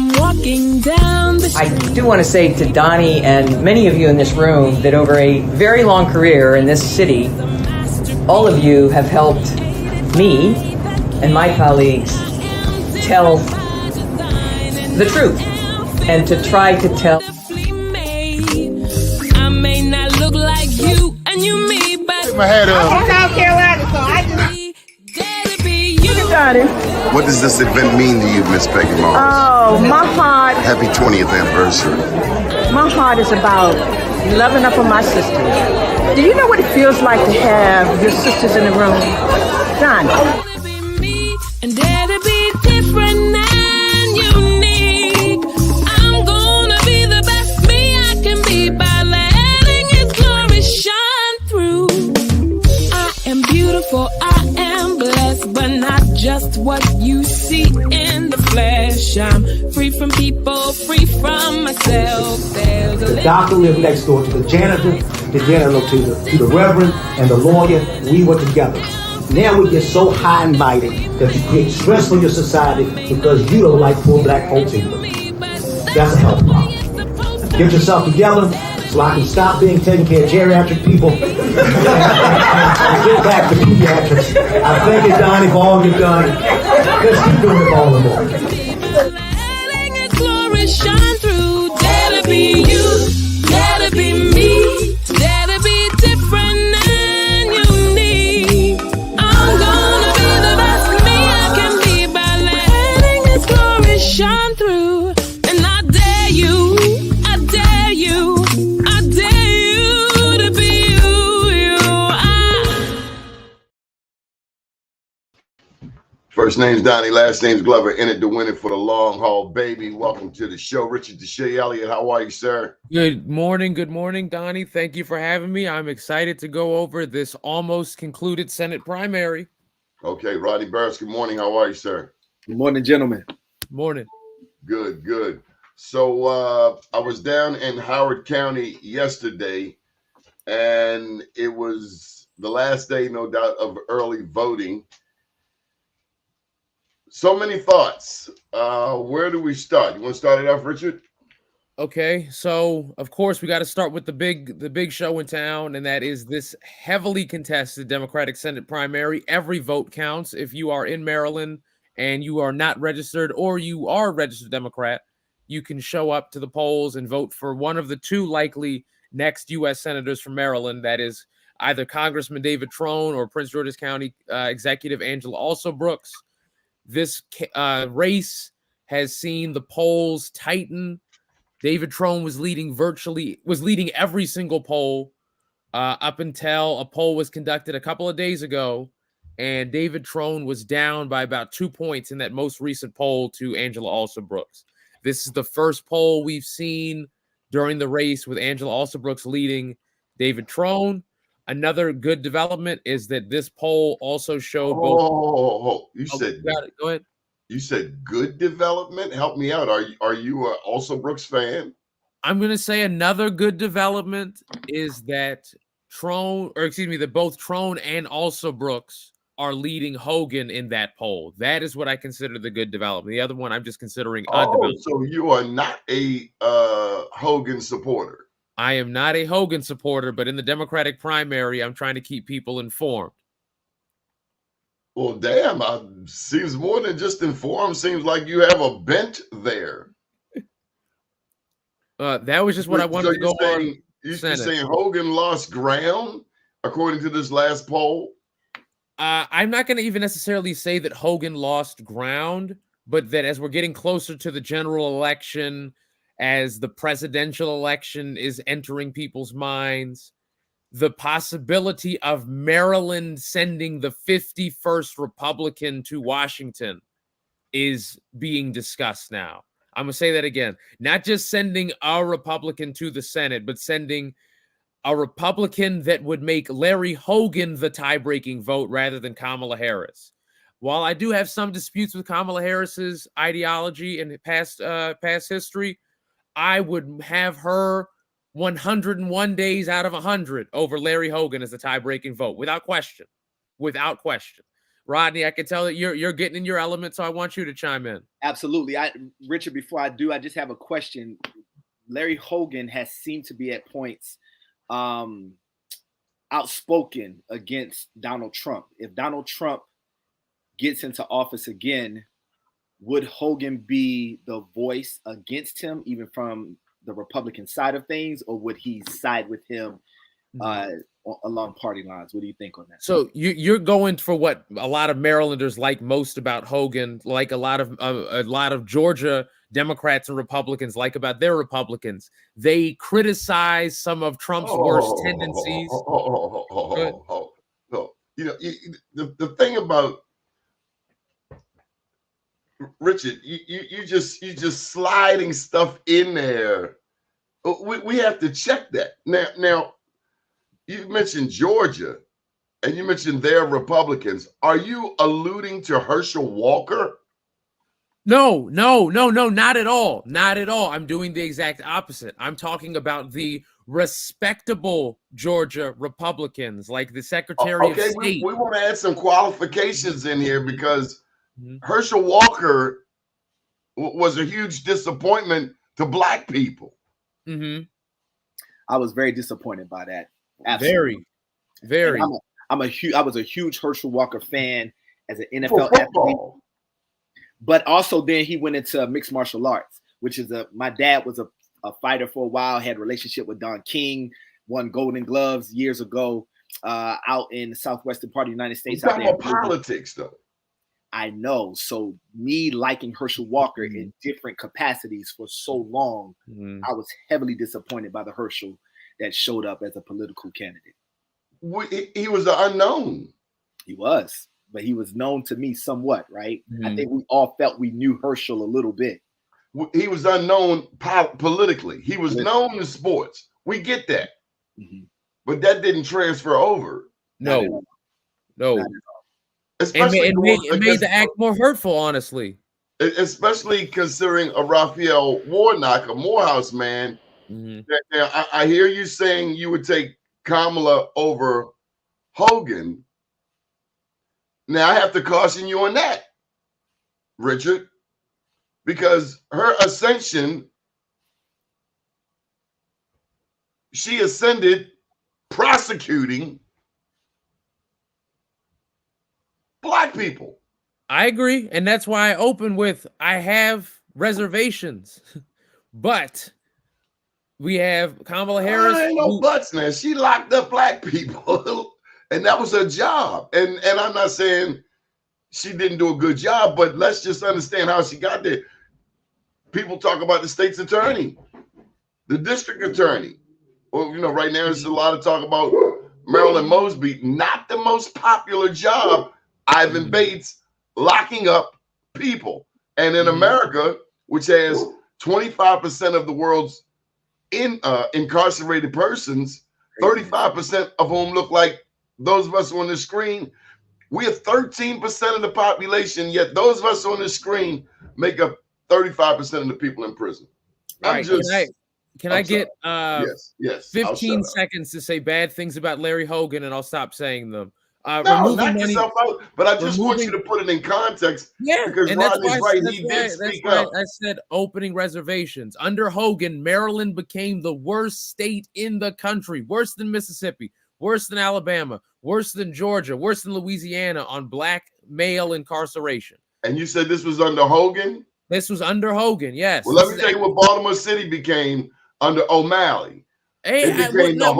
I'm walking down the street. I do want to say to Doni and many of you in this room that over a very long career in this city, all of you have helped me and my colleagues tell the truth and to try to tell. I may not look like you and you me, but my head up. I'm from South Carolina, so I just... What does this event mean to you, Miss Peggy Moss? Oh, my heart, Happy 20th anniversary. my heart is about loving up on my sisters. Do you know what it feels like to have your sisters in the room? Done. And dare to be different and unique. I'm gonna be the best me I can be by letting His glory shine through. I am beautiful, I am blessed, but not just what you see in the flesh. I'm free from people, free from myself. The doctor lived next door to the janitor to the reverend and the lawyer. We were together. Now we get so high and mighty that you create stress for your society because you don't like poor black folks either. That's a health problem. Get yourself together so I can stop being taking care of geriatric people and get back to pediatrics. I thank you, Doni, for all you've done. Let's keep doing it for all the more. Letting His glory shine through. Dare to be you, dare to be me, dare to be different and unique. I'm gonna be the best me I can be by letting His glory shine through. And I dare you, I dare you, I dare you to be you. First name's Doni, last name's Glover. In it to win it for the long haul, baby. Welcome to the show. Richard Deshay Elliott, how are you, sir? Good morning, Doni. Thank you for having me. I'm excited to go over this almost concluded Senate primary. Okay, Rodney Burris, good morning. How are you, sir? Good morning, gentlemen. Morning. Good, good. So I was down in Howard County yesterday, and it was the last day, no doubt, of early voting. So many thoughts. Where do we start? You want to start it off, Richard? Okay, so of course we got to start with the big show in town, and that is this heavily contested Democratic Senate primary. Every vote counts. If you are in Maryland and you are not registered, or you are a registered Democrat, you can show up to the polls and vote for one of the two likely next U.S. senators from Maryland. That is either Congressman David Trone or Prince George's County Executive Angela Alsobrooks. This race has seen the polls tighten. David Trone was leading every single poll up until a poll was conducted a couple of days ago, and David Trone was down by about 2 points in that most recent poll to Angela Alsobrooks. This is the first poll we've seen during the race with Angela Alsobrooks leading David Trone. Another good development is that this poll also showed both. You said go ahead. You said good development. Help me out. Are you a Alsobrooks fan? I'm going to say another good development is that that both Trone and Alsobrooks are leading Hogan in that poll. That is what I consider the good development. The other one I'm just considering a development. So you are not a Hogan supporter. I am not a Hogan supporter, but in the Democratic primary, I'm trying to keep people informed. Well, damn, seems more than just informed. Seems like you have a bent there. That was just what I wanted to go on. You're saying Hogan lost ground, according to this last poll? I'm not going to even necessarily say that Hogan lost ground, but that as we're getting closer to the general election, as the presidential election is entering people's minds, the possibility of Maryland sending the 51st Republican to Washington is being discussed now. I'm going to say that again. Not just sending a Republican to the Senate, but sending a Republican that would make Larry Hogan the tie-breaking vote rather than Kamala Harris. While I do have some disputes with Kamala Harris's ideology and past history, I would have her 101 days out of 100 over Larry Hogan as the tie-breaking vote, without question. Rodney, I can tell that you're getting in your element, so I want you to chime in. Absolutely. Richard, before I do, I just have a question. Larry Hogan has seemed to be at points outspoken against Donald Trump. If Donald Trump gets into office again, would Hogan be the voice against him, even from the Republican side of things, or would he side with him along party lines? What do you think on that? So you're going for what a lot of Marylanders like most about Hogan, like a lot of Georgia Democrats and Republicans like about their Republicans. They criticize some of Trump's worst tendencies. You know, the thing about Richard, you just sliding stuff in there. We have to check that now. You mentioned Georgia, and you mentioned their Republicans. Are you alluding to Herschel Walker? No, not at all. Not at all. I'm doing the exact opposite. I'm talking about the respectable Georgia Republicans, like the Secretary of State. We want to add some qualifications in here because Herschel Walker was a huge disappointment to Black people. I was very disappointed by that. Absolutely. Very. I was a huge Herschel Walker fan as an NFL athlete, but also then he went into mixed martial arts, which is my dad was a fighter for a while, had a relationship with Don King, won Golden Gloves years ago out in the southwestern part of the United States. Talking about politics, though. I know. So me liking Herschel Walker in different capacities for so long, I was heavily disappointed by the Herschel that showed up as a political candidate. He was an unknown. He was, but he was known to me somewhat, right? I think we all felt we knew Herschel a little bit. He was unknown politically. He was known in sports. We get that. But that didn't transfer over. No. Especially it made the act more hurtful, honestly. Especially considering a Raphael Warnock, a Morehouse man. Now, I hear you saying you would take Kamala over Hogan. Now, I have to caution you on that, Richard, because her ascension, she ascended prosecuting Black people. I agree. And that's why I open with, I have reservations, but we have Kamala Harris. Ain't no buts, man. She locked up Black people, and that was her job. And I'm not saying she didn't do a good job, but let's just understand how she got there. People talk about the state's attorney, the district attorney. Well, you know, right now there's a lot of talk about Marilyn Mosby, not the most popular job. Ivan Bates locking up people. And in America, which has 25% of the world's incarcerated persons, 35% of whom look like those of us on the screen, we are 13% of the population, yet those of us on the screen make up 35% of the people in prison. Right. Can I get yes, 15 seconds to say bad things about Larry Hogan, and I'll stop saying them. No, knock yourself out. But I just want you to put it in context. Yeah, because Rodney's right. He did speak up. I said opening reservations. Under Hogan, Maryland became the worst state in the country, worse than Mississippi, worse than Alabama, worse than Georgia, worse than Louisiana on Black male incarceration. And you said this was under Hogan? This was under Hogan, yes. Well, let me tell you what Baltimore City became under O'Malley. Hey, we're not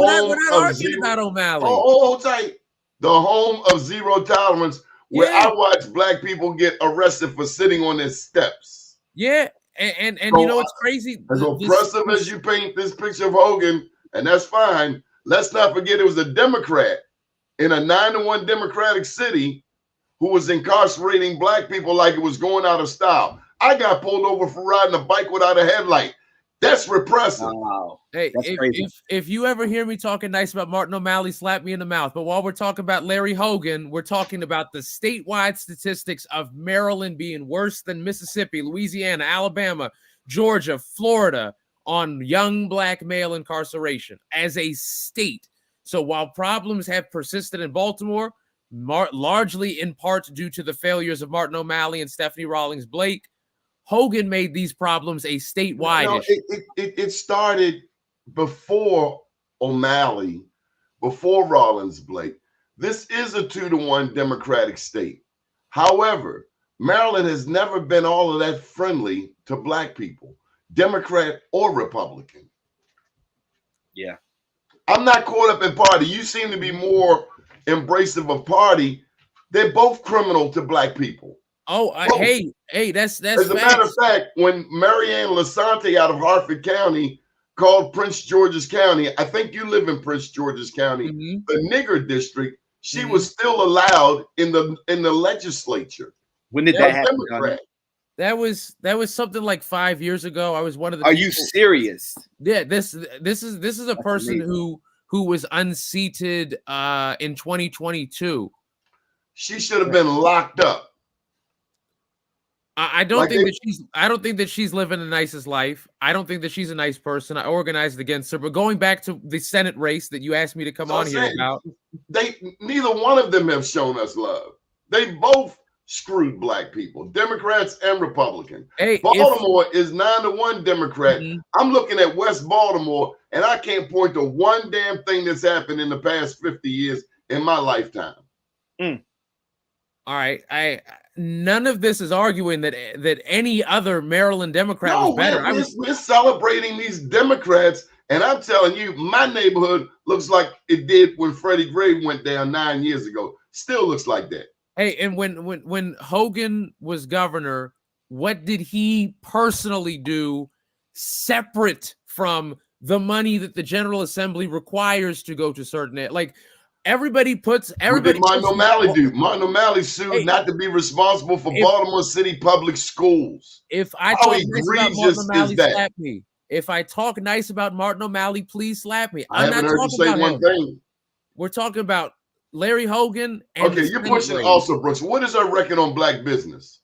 arguing about O'Malley. Hold tight. The home of zero tolerance, where I watch Black people get arrested for sitting on their steps. Yeah, and so, you know what's crazy? As oppressive as you paint this picture of Hogan, and that's fine, let's not forget it was a Democrat in a 9-1 Democratic city who was incarcerating Black people like it was going out of style. I got pulled over for riding a bike without a headlight. That's repressive. Wow. Hey, if you ever hear me talking nice about Martin O'Malley, slap me in the mouth. But while we're talking about Larry Hogan, we're talking about the statewide statistics of Maryland being worse than Mississippi, Louisiana, Alabama, Georgia, Florida on young Black male incarceration as a state. So while problems have persisted in Baltimore, largely in part due to the failures of Martin O'Malley and Stephanie Rawlings Blake. Hogan made these problems a statewide issue. It started before O'Malley, before Rawlings Blake. This is a 2-to-1 Democratic state. However, Maryland has never been all of that friendly to black people, Democrat or Republican. Yeah. I'm not caught up in party. You seem to be more embracive of party. They're both criminal to black people. Oh, hey, that's As a matter of fact, when Marianne Lasante out of Harford County called Prince George's County, I think you live in Prince George's County, the nigger district, she was still allowed in the legislature. When did that happen? Democrat. That was something like 5 years ago. I was one of the. Are you serious? Yeah, this is a person who was unseated in 2022. She should have been locked up. I don't think that she's living the nicest life. I don't think that she's a nice person. I organized against her. But going back to the Senate race that you asked me to come on here about, neither one of them have shown us love. They both screwed black people, Democrats and Republicans. Hey, Baltimore is 9-1 Democrat. I'm looking at West Baltimore, and I can't point to one damn thing that's happened in the past 50 years in my lifetime. All right, none of this is arguing that any other Maryland Democrat was better. We're celebrating these Democrats, and I'm telling you, my neighborhood looks like it did when Freddie Gray went down 9 years ago. Still looks like that. Hey, and when Hogan was governor, what did he personally do separate from the money that the General Assembly requires to go to certain, like? Everybody What did Martin O'Malley do? Martin O'Malley sued not to be responsible for Baltimore City public schools. If I talk nice about Martin O'Malley, slap me. If I talk nice about Martin O'Malley, please slap me. I haven't heard you say one thing. We're talking about Larry Hogan. And okay, you're pushing also, Brooks. What is her record on black business?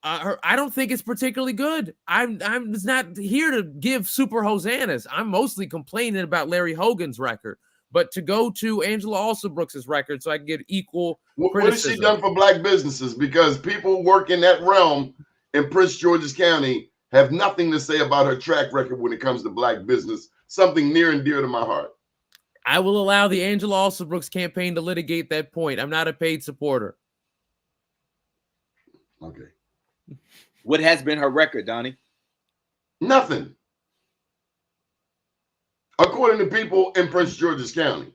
I don't think it's particularly good. I'm not here to give super hosannas. I'm mostly complaining about Larry Hogan's record. But to go to Angela Alsobrooks's record so I can get equal criticism. What has she done for black businesses? Because people who work in that realm in Prince George's County have nothing to say about her track record when it comes to black business, something near and dear to my heart. I will allow the Angela Alsobrooks campaign to litigate that point. I'm not a paid supporter. Okay. What has been her record, Donnie? Nothing. According to people in Prince George's County.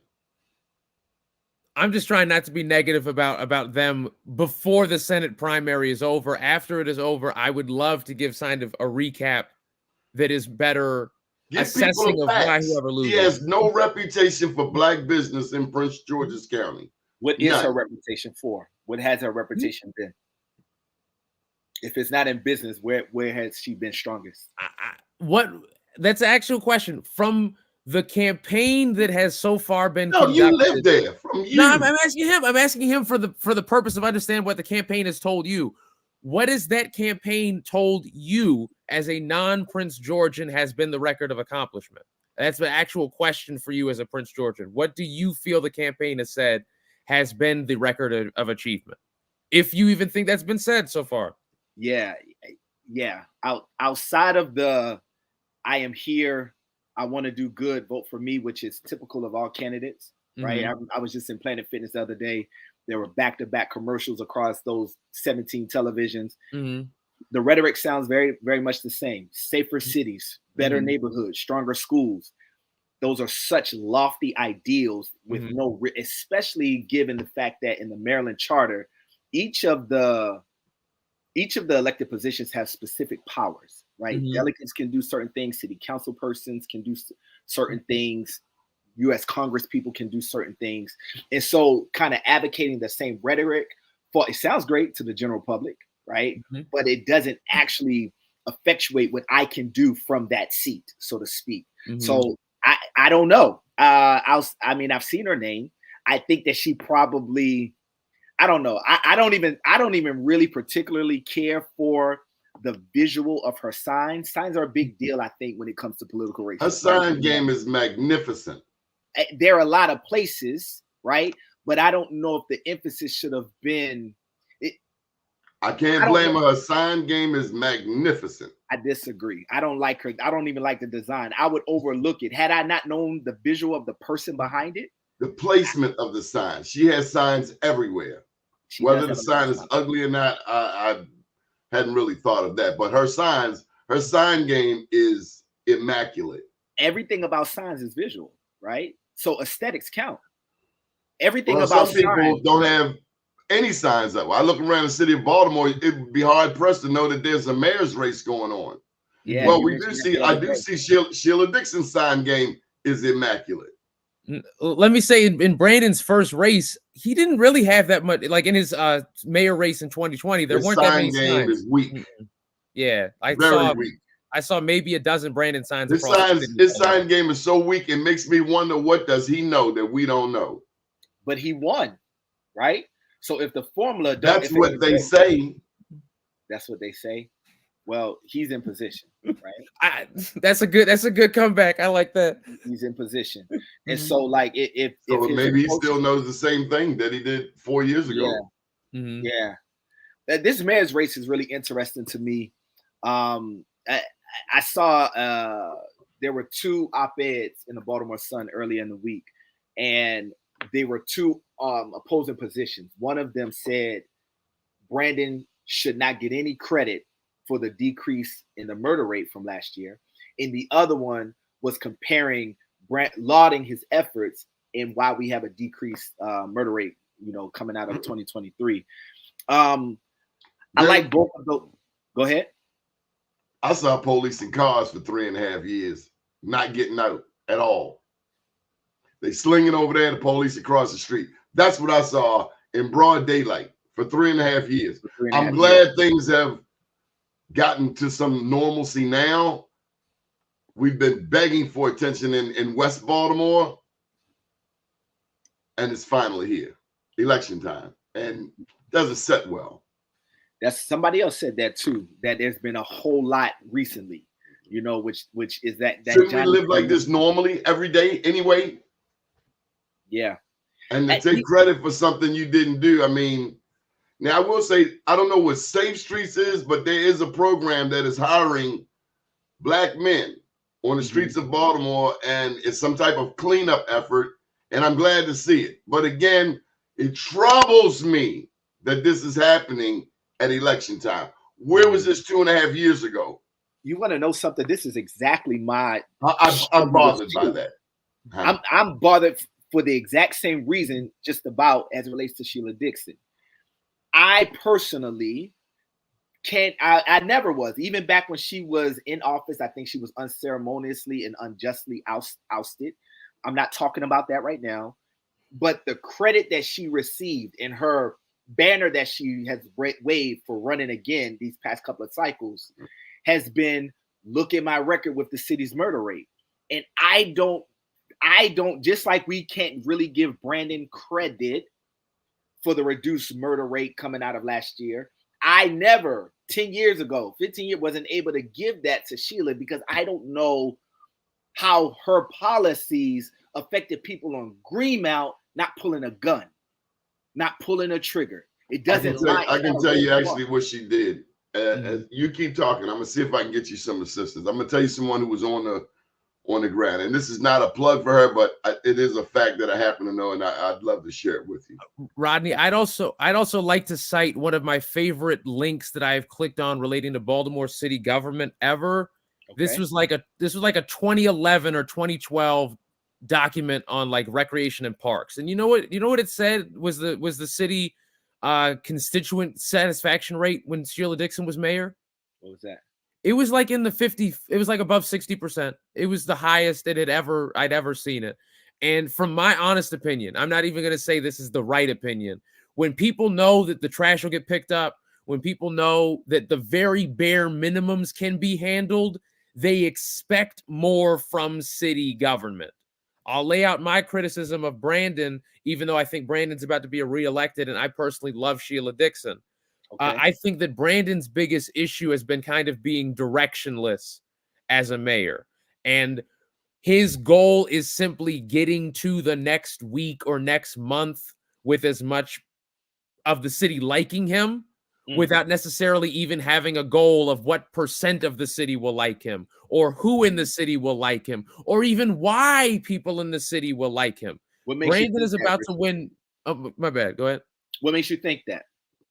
I'm just trying not to be negative about them before the Senate primary is over. After it is over, I would love to give kind of a recap that is better assessing of why whoever loses. He has no reputation for black business in Prince George's County. What is her reputation for? What has her reputation been? If it's not in business, where has she been strongest? That's an actual question. From the campaign that has so far been conducted. You live there. From you. No, I'm asking him. I'm asking him for the purpose of understanding what the campaign has told you. What has that campaign told you as a non-Prince Georgian has been the record of accomplishment? That's the actual question for you as a Prince Georgian. What do you feel the campaign has said has been the record of achievement? If you even think that's been said so far. Yeah. Outside of the I am here, I want to do good, vote for me, which is typical of all candidates, right? I was just in Planet Fitness the other day. There were back-to-back commercials across those 17 televisions. The rhetoric sounds very, very much the same. Safer cities, better neighborhoods, stronger schools. Those are such lofty ideals with especially given the fact that in the Maryland Charter, each of the elected positions have specific powers, right? Delegates can do certain things. City council persons can do certain things. U.S. Congress people can do certain things. And so kind of advocating the same rhetoric, it sounds great to the general public, right? But it doesn't actually effectuate what I can do from that seat, so to speak. So I don't know. I've seen her name. I think that she probably, I don't know. I don't even really particularly care for the visual of her signs. Signs are a big deal, I think, when it comes to political race. Her sign game is magnificent. There are a lot of places, right? but I don't know if the emphasis should have been. I can't blame her. Her sign game is magnificent. I disagree. I don't like her. I don't even like the design. I would overlook it had I not known the visual of the person behind it. The placement of the sign. She has signs everywhere. Whether the sign is ugly or not, I hadn't really thought of that. But her sign game is immaculate. Everything about signs is visual, right? So aesthetics count. Everything about some people don't have any signs up. I look around the city of Baltimore, it would be hard pressed to know that there's a mayor's race going on. Yeah. Well, I do see Sheila Dixon's sign game is immaculate. Let me say, in Brandon's first race, he didn't really have that much. Like in his mayor race in 2020, there weren't that many signs. Sign game is weak. Yeah, Very weak. I saw maybe a dozen Brandon signs. His sign game is so weak, it makes me wonder, what does he know that we don't know? But he won, right? So if the formula, that's what they say. That's what they say. Well, he's in position, right? That's a good comeback. I like that. He's in position, and so like if maybe he still knows the same thing that he did 4 years ago. Yeah, yeah. This mayor's race is really interesting to me. I saw there were two op-eds in the Baltimore Sun earlier in the week, and they were two opposing positions. One of them said Brandon should not get any credit for the decrease in the murder rate from last year. And the other one was comparing lauding his efforts and why we have a decreased murder rate, coming out of 2023. I like both of those. Go ahead. I saw police in cars for 3.5 years, not getting out at all. They slinging over there, the police across the street. That's what I saw in broad daylight for 3.5 years. I'm glad things have gotten to some normalcy now. We've been begging for attention in West Baltimore, and it's finally here. Election time, and doesn't set well. That's somebody else said that too, that there's been a whole lot recently, which is that shouldn't we live like this normally every day anyway? Yeah. And to take credit for something you didn't do. I mean, now I will say, I don't know what Safe Streets is, but there is a program that is hiring Black men on the streets of Baltimore, and it's some type of cleanup effort, and I'm glad to see it. But again, it troubles me that this is happening at election time. Where was this 2.5 years ago? You want to know something? This is exactly my. I'm bothered by that. I'm bothered for the exact same reason, just about as it relates to Sheila Dixon. I personally I never was, even back when she was in office. I think she was unceremoniously and unjustly ousted. I'm not talking about that right now, but the credit that she received in her banner that she has waved for running again these past couple of cycles has been, look at my record with the city's murder rate. And I don't, just like we can't really give Brandon credit for the reduced murder rate coming out of last year, I never, 10 years ago, 15 years, wasn't able to give that to Sheila because I don't know how her policies affected people on Greenmount not pulling a gun, not pulling a trigger. It doesn't. I can tell you actually what she did. You keep talking. I'm gonna see if I can get you some assistance. I'm gonna tell you someone who was on the ground, and this is not a plug for her, but it is a fact that I happen to know, and I'd love to share it with you. Rodney, I'd also like to cite one of my favorite links that I've clicked on relating to Baltimore city government ever. Okay. This was like a 2011 or 2012 document on like recreation and parks, and you know what it said was the city constituent satisfaction rate when Sheila Dixon was mayor. What was that? It was like in the 50. It was like above 60%. It was the highest I'd ever seen it. And from my honest opinion, I'm not even going to say this is the right opinion. When people know that the trash will get picked up, when people know that the very bare minimums can be handled, they expect more from city government. I'll lay out my criticism of Brandon, even though I think Brandon's about to be reelected, and I personally love Sheila Dixon. Okay. I think that Brandon's biggest issue has been kind of being directionless as a mayor. And his goal is simply getting to the next week or next month with as much of the city liking him without necessarily even having a goal of what percent of the city will like him, or who in the city will like him, or even why people in the city will like him. Brandon is about to win. Oh, my bad. Go ahead. What makes you think that?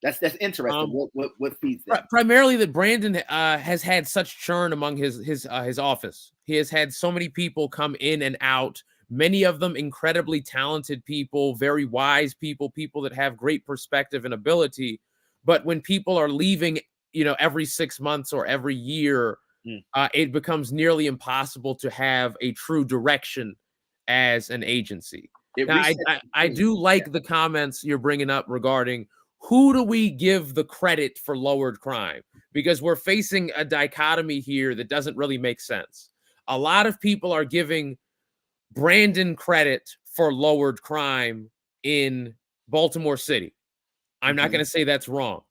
That's interesting. What feeds that? Primarily that Brandon has had such churn among his office. He has had so many people come in and out, many of them incredibly talented people, very wise people, people that have great perspective and ability. But when people are leaving, every 6 months or every year, it becomes nearly impossible to have a true direction as an agency. Now, I do like the comments you're bringing up regarding who do we give the credit for lowered crime? Because we're facing a dichotomy here that doesn't really make sense. A lot of people are giving Brandon credit for lowered crime in Baltimore City. I'm not going to say that's wrong.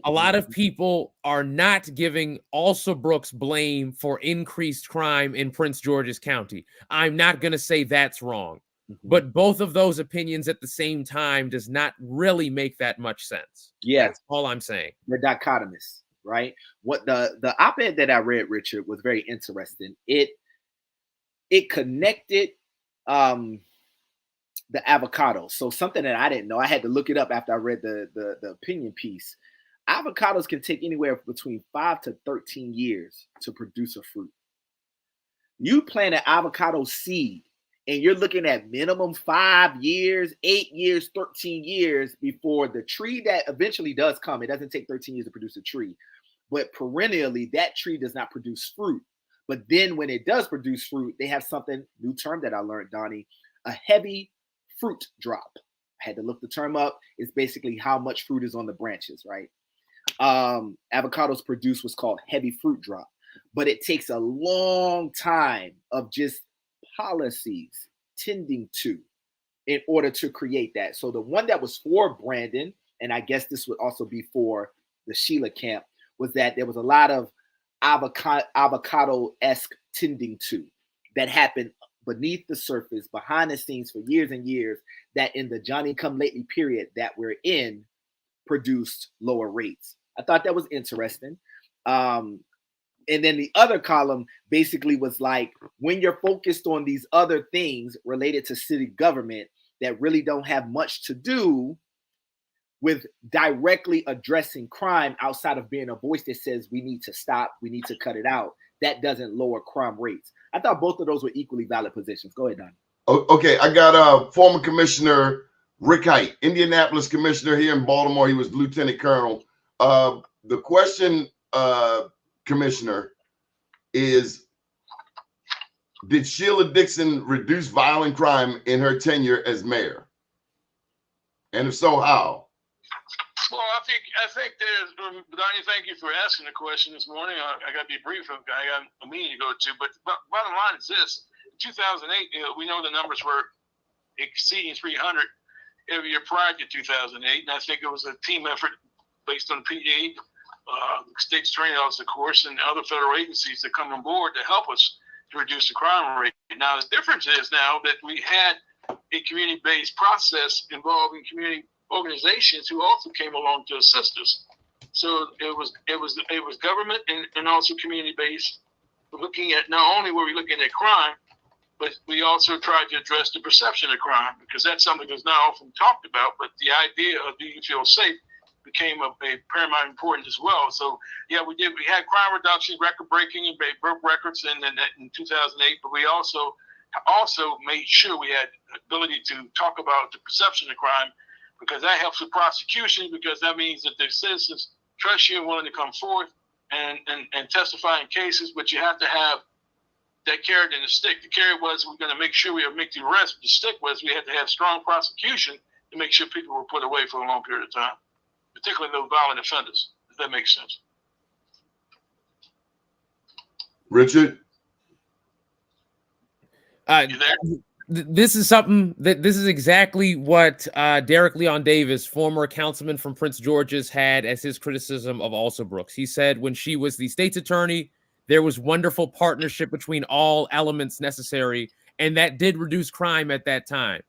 A lot of people are not giving Alsa Brooks blame for increased crime in Prince George's County. I'm not going to say that's wrong. But both of those opinions at the same time does not really make that much sense. Yeah. That's all I'm saying. They're dichotomous, right? What the op-ed that I read, Richard, was very interesting. It connected the avocado. So something that I didn't know, I had to look it up after I read the opinion piece. Avocados can take anywhere between 5 to 13 years to produce a fruit. You plant an avocado seed and you're looking at minimum 5 years, 8 years, 13 years before the tree that eventually does come. It doesn't take 13 years to produce a tree, but perennially that tree does not produce fruit. But then when it does produce fruit, they have something, new term that I learned, Doni, a heavy fruit drop. I had to look the term up. It's basically how much fruit is on the branches, right? Avocados produce what's called heavy fruit drop, but it takes a long time of just policies tending to in order to create that. So the one that was for Brandon, and I guess this would also be for the Sheila camp, was that there was a lot of avocado-esque tending to that happened beneath the surface, behind the scenes for years and years, that in the Johnny-come-lately period that we're in produced lower rates. I thought that was interesting. And then the other column basically was like, when you're focused on these other things related to city government that really don't have much to do with directly addressing crime outside of being a voice that says we need to stop, we need to cut it out, that doesn't lower crime rates. I thought both of those were equally valid positions. Go ahead, Don. Okay, I got former Commissioner Rick Height, Indianapolis Commissioner here in Baltimore. He was Lieutenant Colonel. The question, Commissioner, is did Sheila Dixon reduce violent crime in her tenure as mayor? And if so, how? Well, I think there's, Donnie, thank you for asking the question this morning. I got to be brief. I got a meeting to go to. But bottom line is this. In 2008, we know the numbers were exceeding 300 every year prior to 2008. And I think it was a team effort based on the PD, the state's training office, of course, and other federal agencies that come on board to help us to reduce the crime rate. Now, the difference is now that we had a community-based process involving community organizations who also came along to assist us. So it was government and also community-based, looking at not only were we looking at crime, but we also tried to address the perception of crime, because that's something that's not often talked about, but the idea of being feel safe became a paramount importance as well. So yeah, we had crime reduction, record breaking, and broke records in 2008, but we also made sure we had ability to talk about the perception of crime, because that helps with prosecution, because that means that the citizens trust you and willing to come forth and testify in cases, but you have to have that carrot and the stick. The carrot was we're going to make sure we make the arrest. The stick was we had to have strong prosecution to make sure people were put away for a long period of time, particularly those violent offenders, if that makes sense. Richard? You there? This is exactly what Derek Leon Davis, former councilman from Prince George's, had as his criticism of Alsa Brooks. He said when she was the state's attorney, there was wonderful partnership between all elements necessary, and that did reduce crime at that time.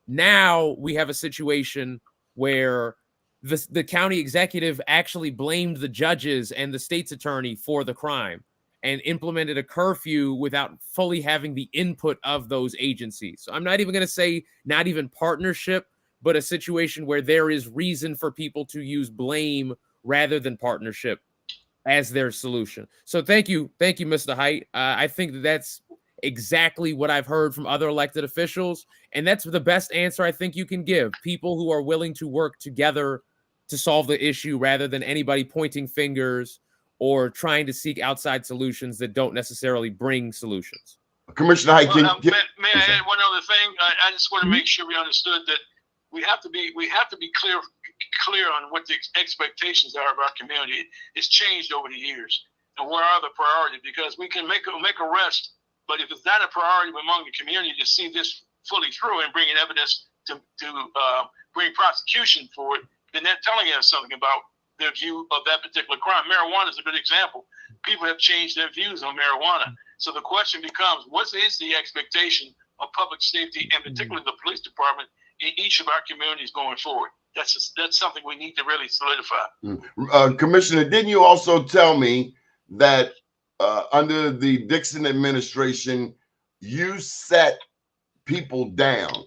Now we have a situation where the county executive actually blamed the judges and the state's attorney for the crime and implemented a curfew without fully having the input of those agencies. So I'm not even going to say not even partnership, but a situation where there is reason for people to use blame rather than partnership as their solution. So thank you, Mr. Height. I think that's exactly what I've heard from other elected officials, and that's the best answer I think you can give. People who are willing to work together to solve the issue rather than anybody pointing fingers or trying to seek outside solutions that don't necessarily bring solutions. Commissioner Height, may I add one other thing? I just want to make sure we understood that we have to be clear on what the expectations are of our community. It's changed over the years, and where are the priorities? Because we can make arrests, but if it's not a priority among the community to see this fully through and bringing evidence to bring prosecution for it, then they're telling us something about their view of that particular crime. Marijuana is a good example. People have changed their views on marijuana. So the question becomes, what is the expectation of public safety, and particularly the police department, in each of our communities going forward? That's something we need to really solidify. Commissioner, didn't you also tell me that under the Dixon administration, you set people down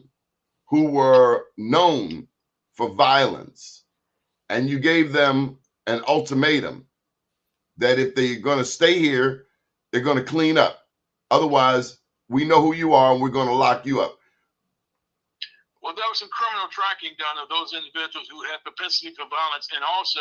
who were known for violence, and you gave them an ultimatum that if they're going to stay here, they're going to clean up. Otherwise, we know who you are and we're going to lock you up. Well, there was some criminal tracking done of those individuals who had propensity for violence and also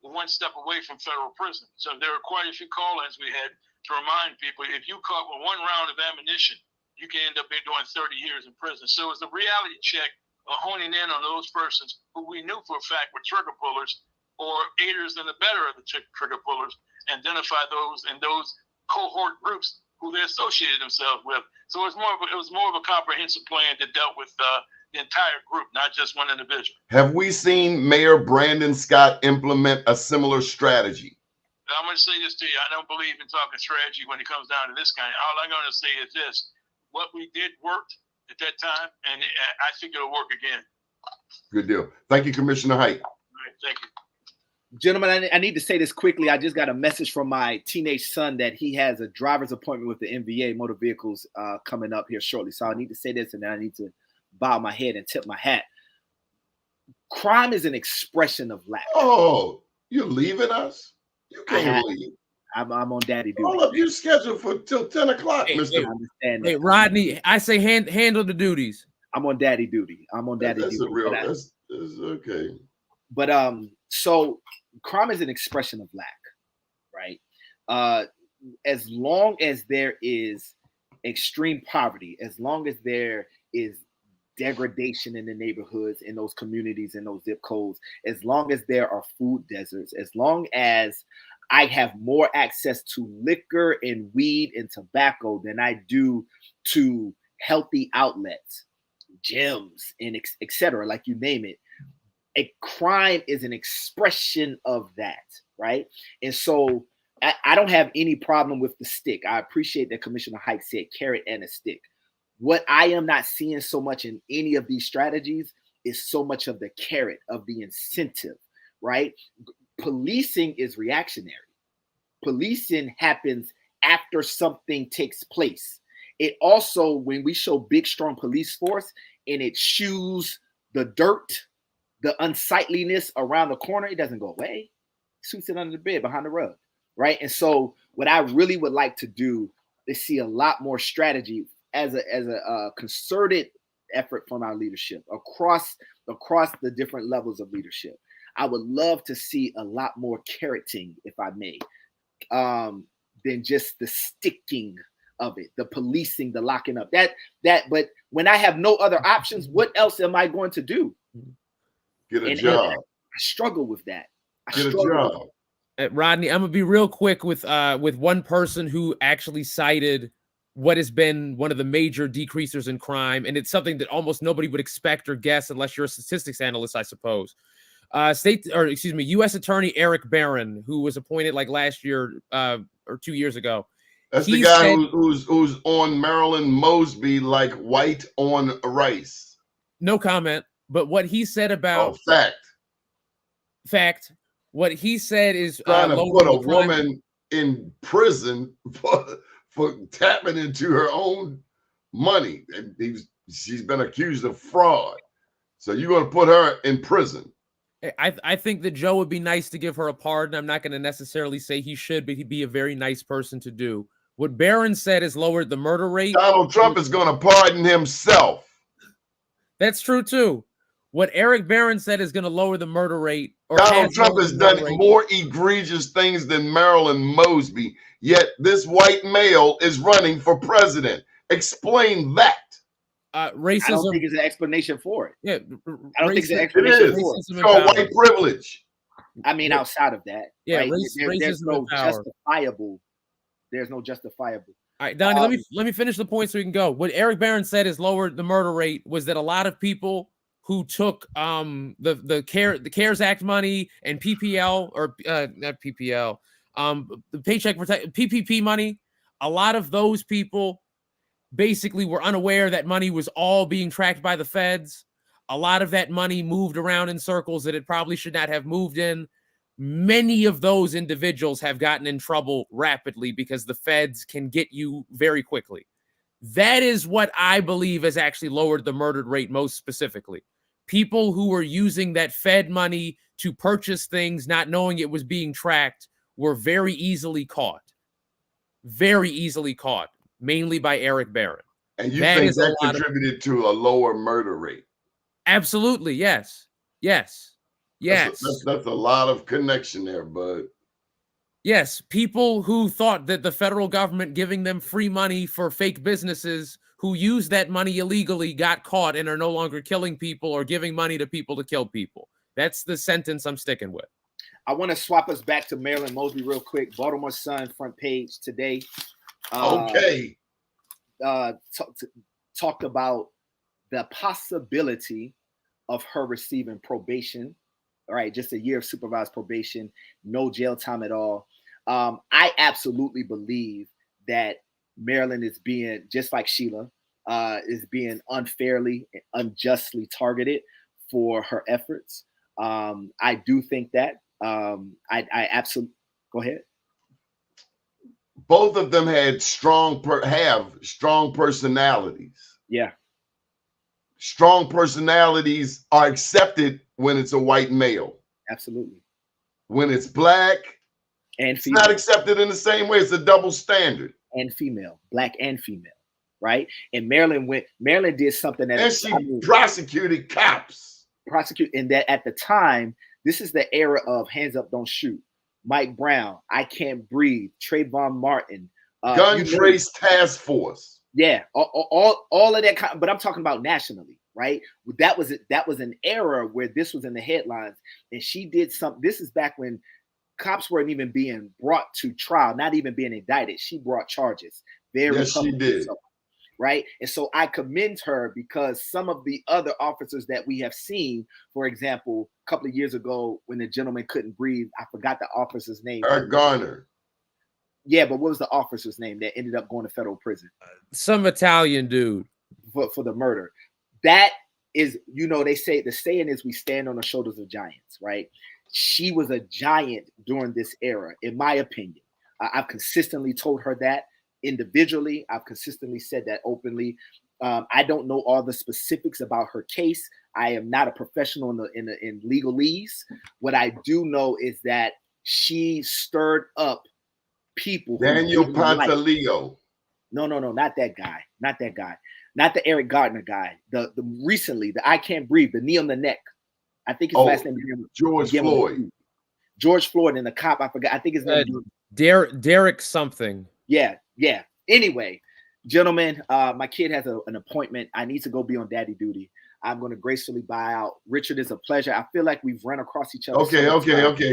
one step away from federal prison. So there were quite a few call-ins we had to remind people, if you caught with one round of ammunition, you can end up doing 30 years in prison. So it was a reality check of honing in on those persons who we knew for a fact were trigger pullers or aiders and abetter of the trigger pullers, identify those in those cohort groups who they associated themselves with. So it was more of a comprehensive plan that dealt with the entire group, not just one individual. Have we seen Mayor Brandon Scott implement a similar strategy? I'm going to say this to you. I don't believe in talking strategy when it comes down to this kind. All I'm going to say is this. What we did worked at that time, and I think it'll work again. Good deal. Thank you, Commissioner Height. All right, thank you. Gentlemen, I need to say this quickly. I just got a message from my teenage son that he has a driver's appointment with the MVA Motor Vehicles coming up here shortly. So I need to say this, and then I need to bow my head and tip my hat. Crime is an expression of lack. Oh, you're leaving us? You can't leave. I'm on daddy duty. Hold up, you're scheduled for till 10 o'clock, Mr. Hey, Rodney, I say handle the duties. I'm on daddy duty. That's okay. But so crime is an expression of lack, right? As long as there is extreme poverty, as long as there is degradation in the neighborhoods, in those communities, in those zip codes, as long as there are food deserts, as long as I have more access to liquor and weed and tobacco than I do to healthy outlets, gyms, and etc., like you name it, a crime is an expression of that, right? And so I don't have any problem with the stick. I appreciate that Commissioner Height said carrot and a stick. What I am not seeing so much in any of these strategies is so much of the carrot, of the incentive, right? Policing is reactionary. Policing happens after something takes place. It also, when we show big, strong police force and it shoes the dirt, the unsightliness around the corner, it doesn't go away. It sweeps it under the bed, behind the rug, right? And so what I really would like to do is see a lot more strategy as a concerted effort from our leadership across the different levels of leadership. I would love to see a lot more carroting, if I may, than just the sticking of it, the policing, the locking up. But when I have no other options, what else am I going to do? Get a job. I struggle with that. Get a job. Rodney, I'm gonna be real quick with one person who actually cited what has been one of the major decreasers in crime, and it's something that almost nobody would expect or guess unless you're a statistics analyst, I suppose. U.S. Attorney Eric Barron, who was appointed like last year or 2 years ago. That's the guy who's on Marilyn Mosby like white on rice. No comment. But what he said about fact, what he said is trying to put a the crime. woman in prison for tapping into her own money, and she's been accused of fraud. So you're going to put her in prison. I think that Joe would be nice to give her a pardon. I'm not going to necessarily say he should, but he'd be a very nice person to do. What Barron said is lowered the murder rate. Donald Trump is going to pardon himself. That's true too. What Eric Barron said is going to lower the murder rate. Donald Trump has done more egregious things than Marilyn Mosby, yet this white male is running for president. Explain that. Racism. I don't think it's an explanation for it. Yeah, I don't think it's an explanation for it. It's called white privilege. I mean, outside of that, yeah, right? racism there's no and power. justifiable. There's no justifiable. All right, Donnie, let me finish the point so we can go. What Eric Barron said is lowered the murder rate was that a lot of people who took the CARES Act money and PPL or not PPL, the Paycheck Protection PPP money, a lot of those people basically were unaware that money was all being tracked by the feds. A lot of that money moved around in circles that it probably should not have moved in. Many of those individuals have gotten in trouble rapidly because the feds can get you very quickly. That is what I believe has actually lowered the murder rate most specifically. People who were using that Fed money to purchase things, not knowing it was being tracked, were very easily caught. Very easily caught, mainly by Eric Barron. And you think that contributed to a lower murder rate? Absolutely, yes. Yes. Yes. That's a lot of connection there, bud. Yes, people who thought that the federal government giving them free money for fake businesses who used that money illegally got caught and are no longer killing people or giving money to people to kill people. That's the sentence I'm sticking with. I want to swap us back to Marilyn Mosby real quick. Baltimore Sun front page today. Talked about the possibility of her receiving probation. All right, just a year of supervised probation, no jail time at all. I absolutely believe that Marilyn is being, just like Sheila, is being unfairly, unjustly targeted for her efforts. I do think that. I absolutely, go ahead. Both of them had strong personalities. Yeah. Strong personalities are accepted when it's a white male. Absolutely. When it's black and female, it's not accepted in the same way. It's a double standard. And female, black and female, right? And Marilyn did something that, and she prosecuted cops. And that at the time, this is the era of Hands Up, Don't Shoot, Mike Brown, I Can't Breathe, Trayvon Martin, Gun Trace Task Force. Yeah, all of that. But I'm talking about nationally, right? That was an era where this was in the headlines, and she did something. This is back when cops weren't even being brought to trial, not even being indicted. She brought charges. Yes, she did. Right, and so I commend her because some of the other officers that we have seen, for example, a couple of years ago when the gentleman couldn't breathe, I forgot the officer's name. Eric Garner. Yeah, but what was the officer's name that ended up going to federal prison? Some Italian dude for the murder. That is, they say the saying is we stand on the shoulders of giants, right? She was a giant during this era, in my opinion. I've consistently told her that individually. I've consistently said that openly. I don't know all the specifics about her case. I am not a professional in legalese. What I do know is that she stirred up people. Daniel Pantaleo. No, not that guy. Not that guy. Not the Eric Gardner guy. The recently, the I Can't Breathe, the knee on the neck. I think his last name is George Floyd. George Floyd and the cop, I forgot. I think his name is Derek something. Yeah. Anyway, gentlemen, my kid has an appointment. I need to go be on daddy duty. I'm going to gracefully buy out. Richard, it's a pleasure. I feel like we've run across each other. Okay.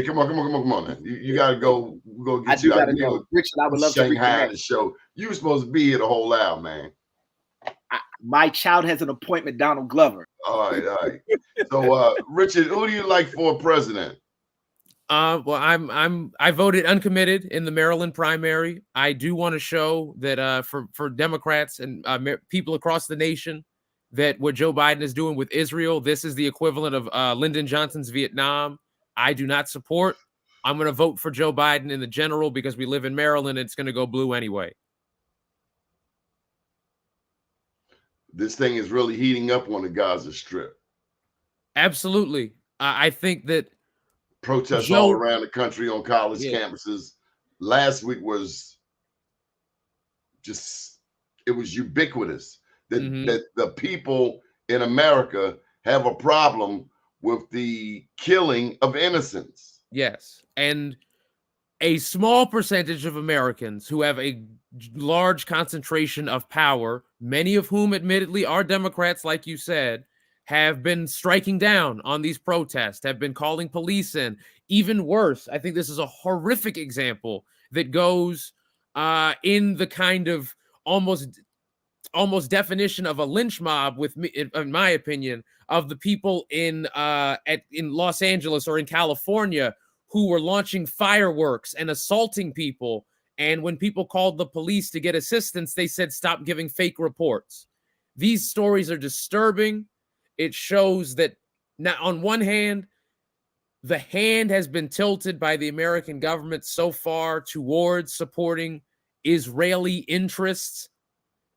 Come on. Man. You got to go. Go get you. I gotta go. Richard, I would love to Shanghai the show. You were supposed to be here the whole hour, man. My child has an appointment, Donald Glover. All right. So, Richard, who do you like for president? Well, I voted uncommitted in the Maryland primary. I do want to show that for Democrats and people across the nation that what Joe Biden is doing with Israel, this is the equivalent of Lyndon Johnson's Vietnam. I do not support. I'm going to vote for Joe Biden in the general because we live in Maryland and it's going to go blue anyway. This thing is really heating up on the Gaza Strip. Absolutely. I think that protests all around the country on college campuses. Last week was just, it was ubiquitous that, that the people in America have a problem with the killing of innocents. Yes. And a small percentage of Americans who have a large concentration of power, many of whom admittedly are Democrats, like you said, have been striking down on these protests, have been calling police in. Even worse, I think this is a horrific example that goes in the kind of almost definition of a lynch mob, with me, in my opinion, of the people in Los Angeles or in California who were launching fireworks and assaulting people. And when people called the police to get assistance, they said, stop giving fake reports. These stories are disturbing. It shows that now, on one hand, the hand has been tilted by the American government so far towards supporting Israeli interests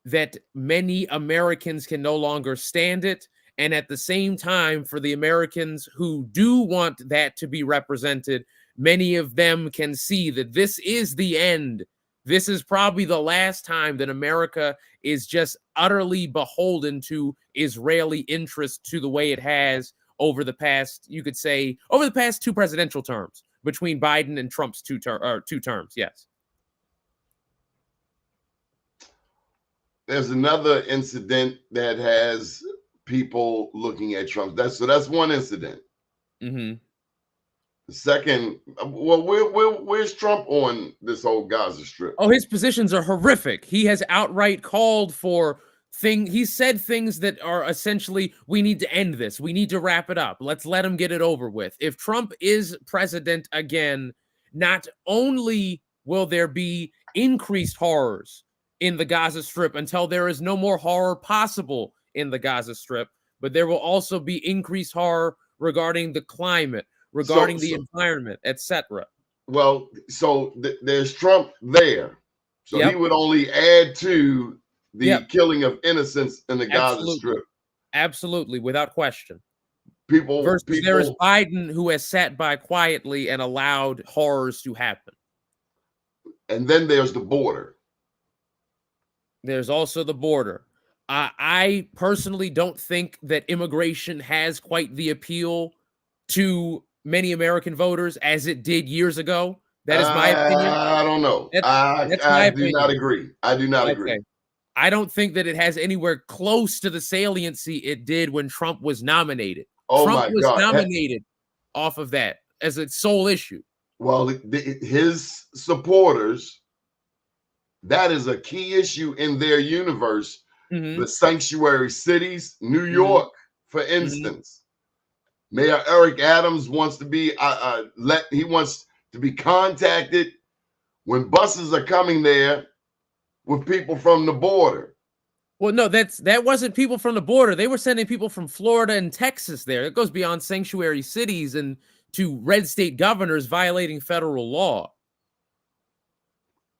that many Americans can no longer stand it. And at the same time, for the Americans who do want that to be represented, many of them can see that this is the end. This is probably the last time that America is just utterly beholden to Israeli interests to the way it has over the past, you could say, over the past two presidential terms, between Biden and Trump's two terms. Yes. There's another incident that has people looking at Trump. That's one incident. Mm-hmm. The second, well, where's Trump on this whole Gaza Strip? Oh, his positions are horrific. He has outright called for he said things that are essentially, we need to end this. We need to wrap it up. Let's let him get it over with. If Trump is president again, not only will there be increased horrors in the Gaza Strip until there is no more horror possible in the Gaza Strip, but there will also be increased horror regarding the climate, regarding the environment, etc. Well, so there's Trump there. So he would only add to the killing of innocents in the Gaza Strip. Absolutely, without question. Versus there is Biden, who has sat by quietly and allowed horrors to happen. And then there's the border. There's also the border. I personally don't think that immigration has quite the appeal to many American voters as it did years ago. That is my opinion. I don't know. I do not agree. I do not agree. I don't think that it has anywhere close to the saliency it did when Trump was nominated. Trump was nominated off of that as its sole issue. Well, his supporters, that is a key issue in their universe. The sanctuary cities, New York, for instance. Mayor Eric Adams wants to be he wants to be contacted when buses are coming there with people from the border. Well, no, that wasn't people from the border. They were sending people from Florida and Texas there. It goes beyond sanctuary cities and to red state governors violating federal law.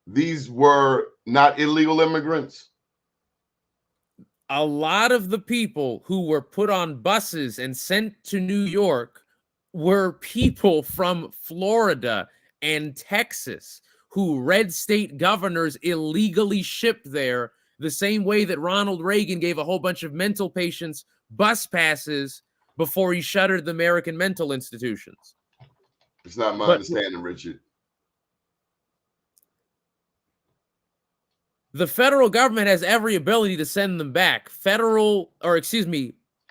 These were not illegal immigrants. A lot of the people who were put on buses and sent to New York were people from Florida and Texas who red state governors illegally shipped there, the same way that Ronald Reagan gave a whole bunch of mental patients bus passes before he shuttered the American mental institutions. It's not my understanding, Richard. The federal government has every ability to send them back.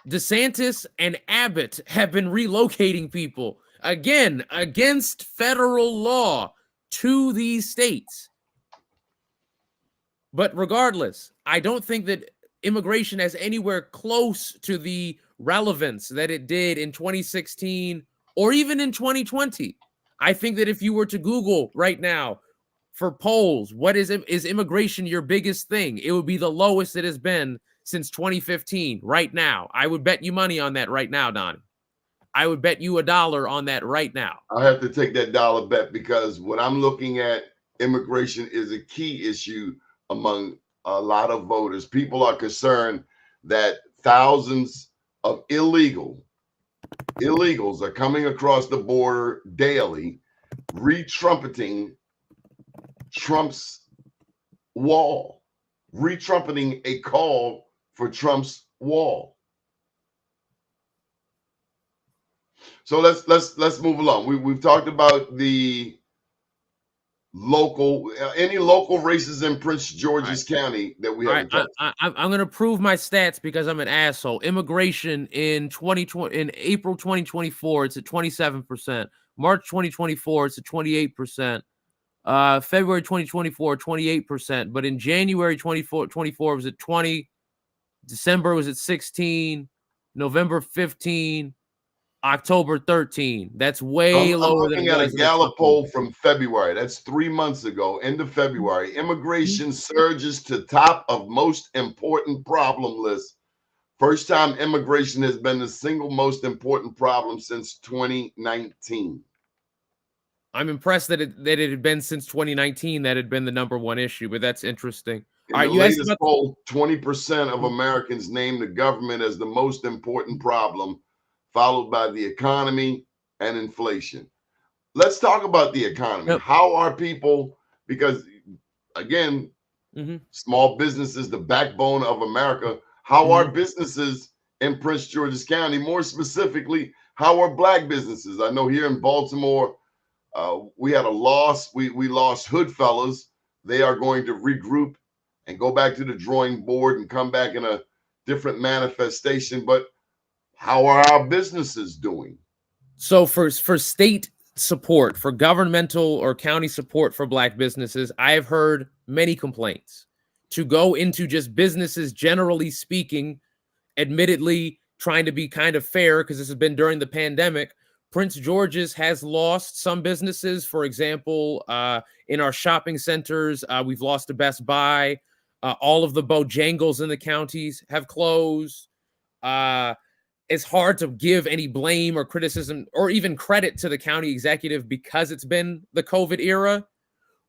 DeSantis and Abbott have been relocating people, again, against federal law, to these states. But regardless, I don't think that immigration has anywhere close to the relevance that it did in 2016 or even in 2020. I think that if you were to Google right now for polls, what is immigration your biggest thing? It would be the lowest it has been since 2015 right now. I would bet you money on that right now, Donnie. I would bet you $1 on that right now. I have to take that dollar bet because what I'm looking at, immigration is a key issue among a lot of voters. People are concerned that thousands of illegals are coming across the border daily, re-trumpeting Trump's wall, re-trumpeting a call for Trump's wall. So let's move along. We've talked about the local, any local races in Prince George's County that we haven't touched. I'm going to prove my stats because I'm an asshole. Immigration in April 2024, it's at 27%. March 2024, it's at 28%. February 2024, 28%. But in January 2024, it was at 20. December was at 16. November 15. October 13. That's way lower than. I'm looking at a Gallup poll from February. That's 3 months ago, end of February. Immigration surges to top of most important problem list. First time immigration has been the single most important problem since 2019. I'm impressed that it had been since 2019 that had been the number one issue, but that's interesting. In the latest poll, 20% of Americans named the government as the most important problem, followed by the economy and inflation. Let's talk about the economy. Yep. How are people, because again, small businesses, the backbone of America, how are businesses in Prince George's County? More specifically, how are Black businesses? I know here in Baltimore, we had a loss. We lost Hoodfellas. They are going to regroup and go back to the drawing board and come back in a different manifestation. But how are our businesses doing? So for state support, for governmental or county support for Black businesses, I have heard many complaints. To go into just businesses, generally speaking, admittedly trying to be kind of fair, because this has been during the pandemic, Prince George's has lost some businesses. For example, in our shopping centers, we've lost a Best Buy. All of the Bojangles in the counties have closed. It's hard to give any blame or criticism or even credit to the county executive because it's been the COVID era.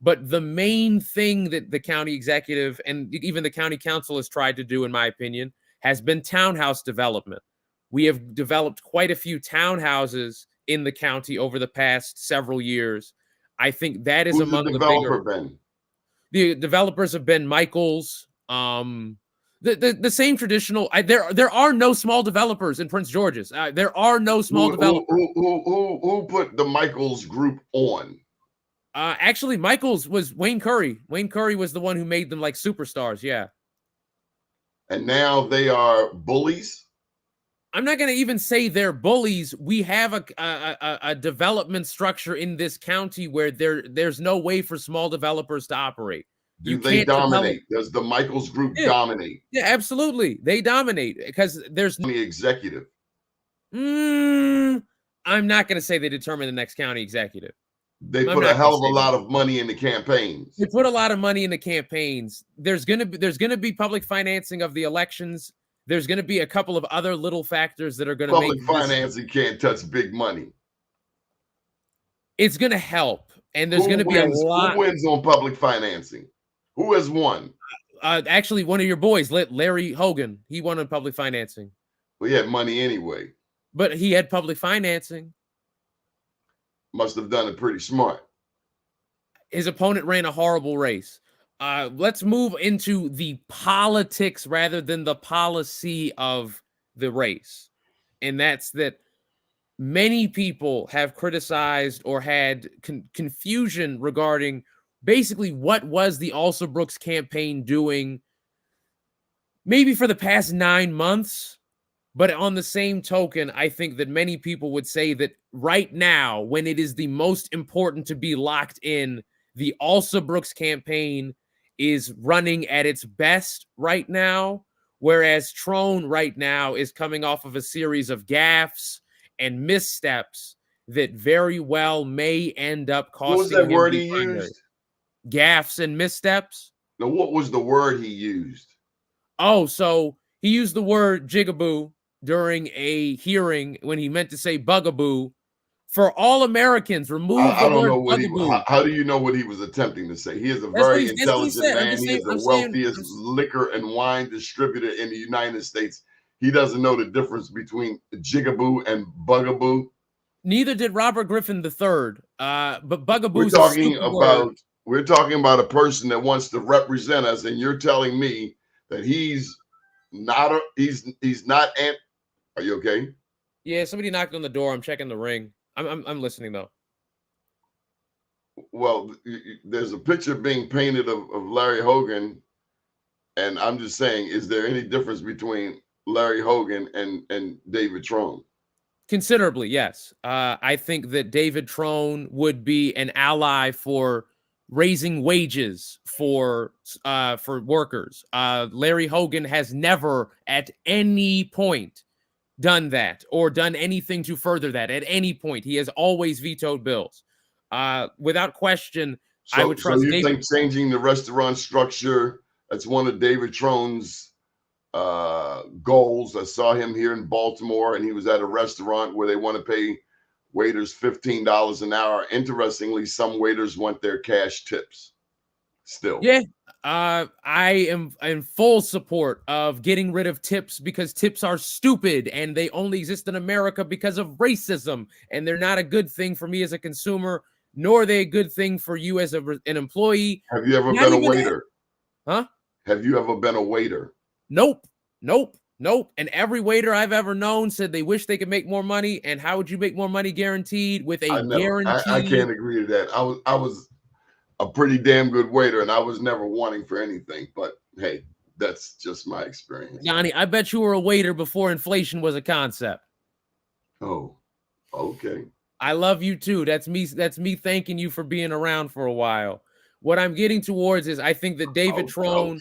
But the main thing that the county executive and even the county council has tried to do, in my opinion, has been townhouse development. We have developed quite a few townhouses in the county over the past several years. I think that is among the bigger. The developers have been Michaels, the same traditional. There are no small developers in Prince George's. There are no small developers. Who put the Michaels group on? Actually, Michaels was Wayne Curry. Wayne Curry was the one who made them like superstars. Yeah. And now they are bullies. I'm not going to even say they're bullies. We have a development structure in this county where there's no way for small developers to operate. Do they dominate? Does the Michaels group dominate? Yeah, absolutely. They dominate because there's the executive. I'm not going to say they determine the next county executive. They put a hell of a lot of money in the campaigns. They put a lot of money in the campaigns. There's going to be public financing of the elections. There's going to be a couple of other little factors that are going to make public financing can't touch big money. It's going to help, and there's going to be a lot. Who wins on public financing? Who has won? Actually, one of your boys, Larry Hogan, he won on public financing. Well, he had money anyway. But he had public financing. Must have done it pretty smart. His opponent ran a horrible race. Let's move into the politics rather than the policy of the race. And that's that many people have criticized or had confusion regarding basically what was the Alsobrooks campaign doing maybe for the past 9 months. But on the same token, I think that many people would say that right now, when it is the most important to be locked in, the Alsobrooks campaign is running at its best right now, whereas Trone right now is coming off of a series of gaffes and missteps that very well may end up costing him. What was that word he used? Gaffes and missteps. Now, what was the word he used? Oh, so He used the word jigaboo during a hearing when he meant to say bugaboo. For all Americans, remove I the don't word know what bugaboo. how do you know what he was attempting to say? He is a That's what very he intelligent said. I'm man. just He saying. is the wealthiest liquor and wine distributor in the United States. He doesn't know the difference between jigaboo and bugaboo. Neither did Robert Griffin III. But bugaboo We're is a talking stupid word. about a person that wants to represent us, and you're telling me that he's not are you okay? Yeah, somebody knocked on the door. I'm checking the ring. I'm listening though. Well, there's a picture being painted of Larry Hogan, and I'm just saying, is there any difference between Larry Hogan and David Trone? Considerably, yes. I think that David Trone would be an ally for raising wages for workers. Larry Hogan has never at any point done that or done anything to further that. At any point, he has always vetoed bills. Without question, I would So trust you David. think changing the restaurant structure, that's one of David Trone's goals. I saw him here in Baltimore, and he was at a restaurant where they want to pay waiters $15 an hour. Interestingly, some waiters want their cash tips still. Yeah, I am in full support of getting rid of tips because tips are stupid and they only exist in America because of racism, and they're not a good thing for me as a consumer, nor are they a good thing for you as an employee. Have you ever Not been a even waiter? Huh? Have you ever been a waiter? Nope. And every waiter I've ever known said they wish they could make more money. And how would you make more money guaranteed? With a guarantee. I can't agree to that. I was a pretty damn good waiter, and I was never wanting for anything. But hey, that's just my experience. Doni, I bet you were a waiter before inflation was a concept. Oh, okay. I love you too. That's me thanking you for being around for a while. What I'm getting towards is I think that David Trone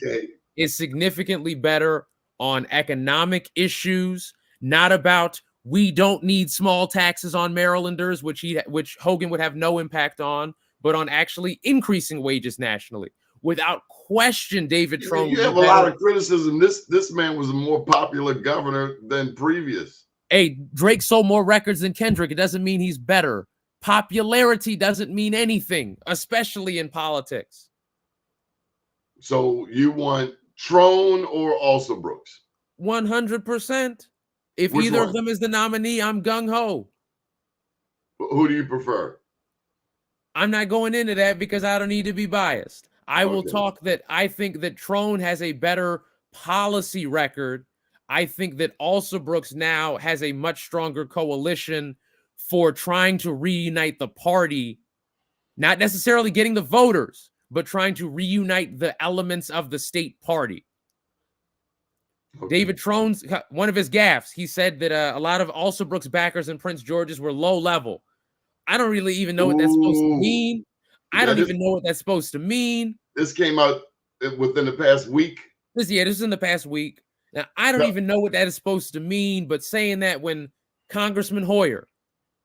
is significantly better on economic issues, not about we don't need small taxes on Marylanders, which Hogan would have no impact on, but on actually increasing wages nationally. Without question, David Trone. You have a lot of criticism. This man was a more popular governor than previous. Hey, Drake sold more records than Kendrick. It doesn't mean he's better. Popularity doesn't mean anything, especially in politics. So you want Trone or Alsobrooks? 100%. If either of them is the nominee, I'm gung-ho. Who do you prefer? I'm not going into that because I don't need to be biased. I will talk that I think that Trone has a better policy record. I think that Alsobrooks now has a much stronger coalition for trying to reunite the party, not necessarily getting the voters, but trying to reunite the elements of the state party. David Trone's, one of his gaffes, he said that a lot of Alsobrooks backers in Prince George's were low level. I don't really even know what that's supposed to mean. I don't even know what that's supposed to mean. This came out within the past week. This is in the past week. Now, I don't even know what that is supposed to mean, but saying that when Congressman Hoyer,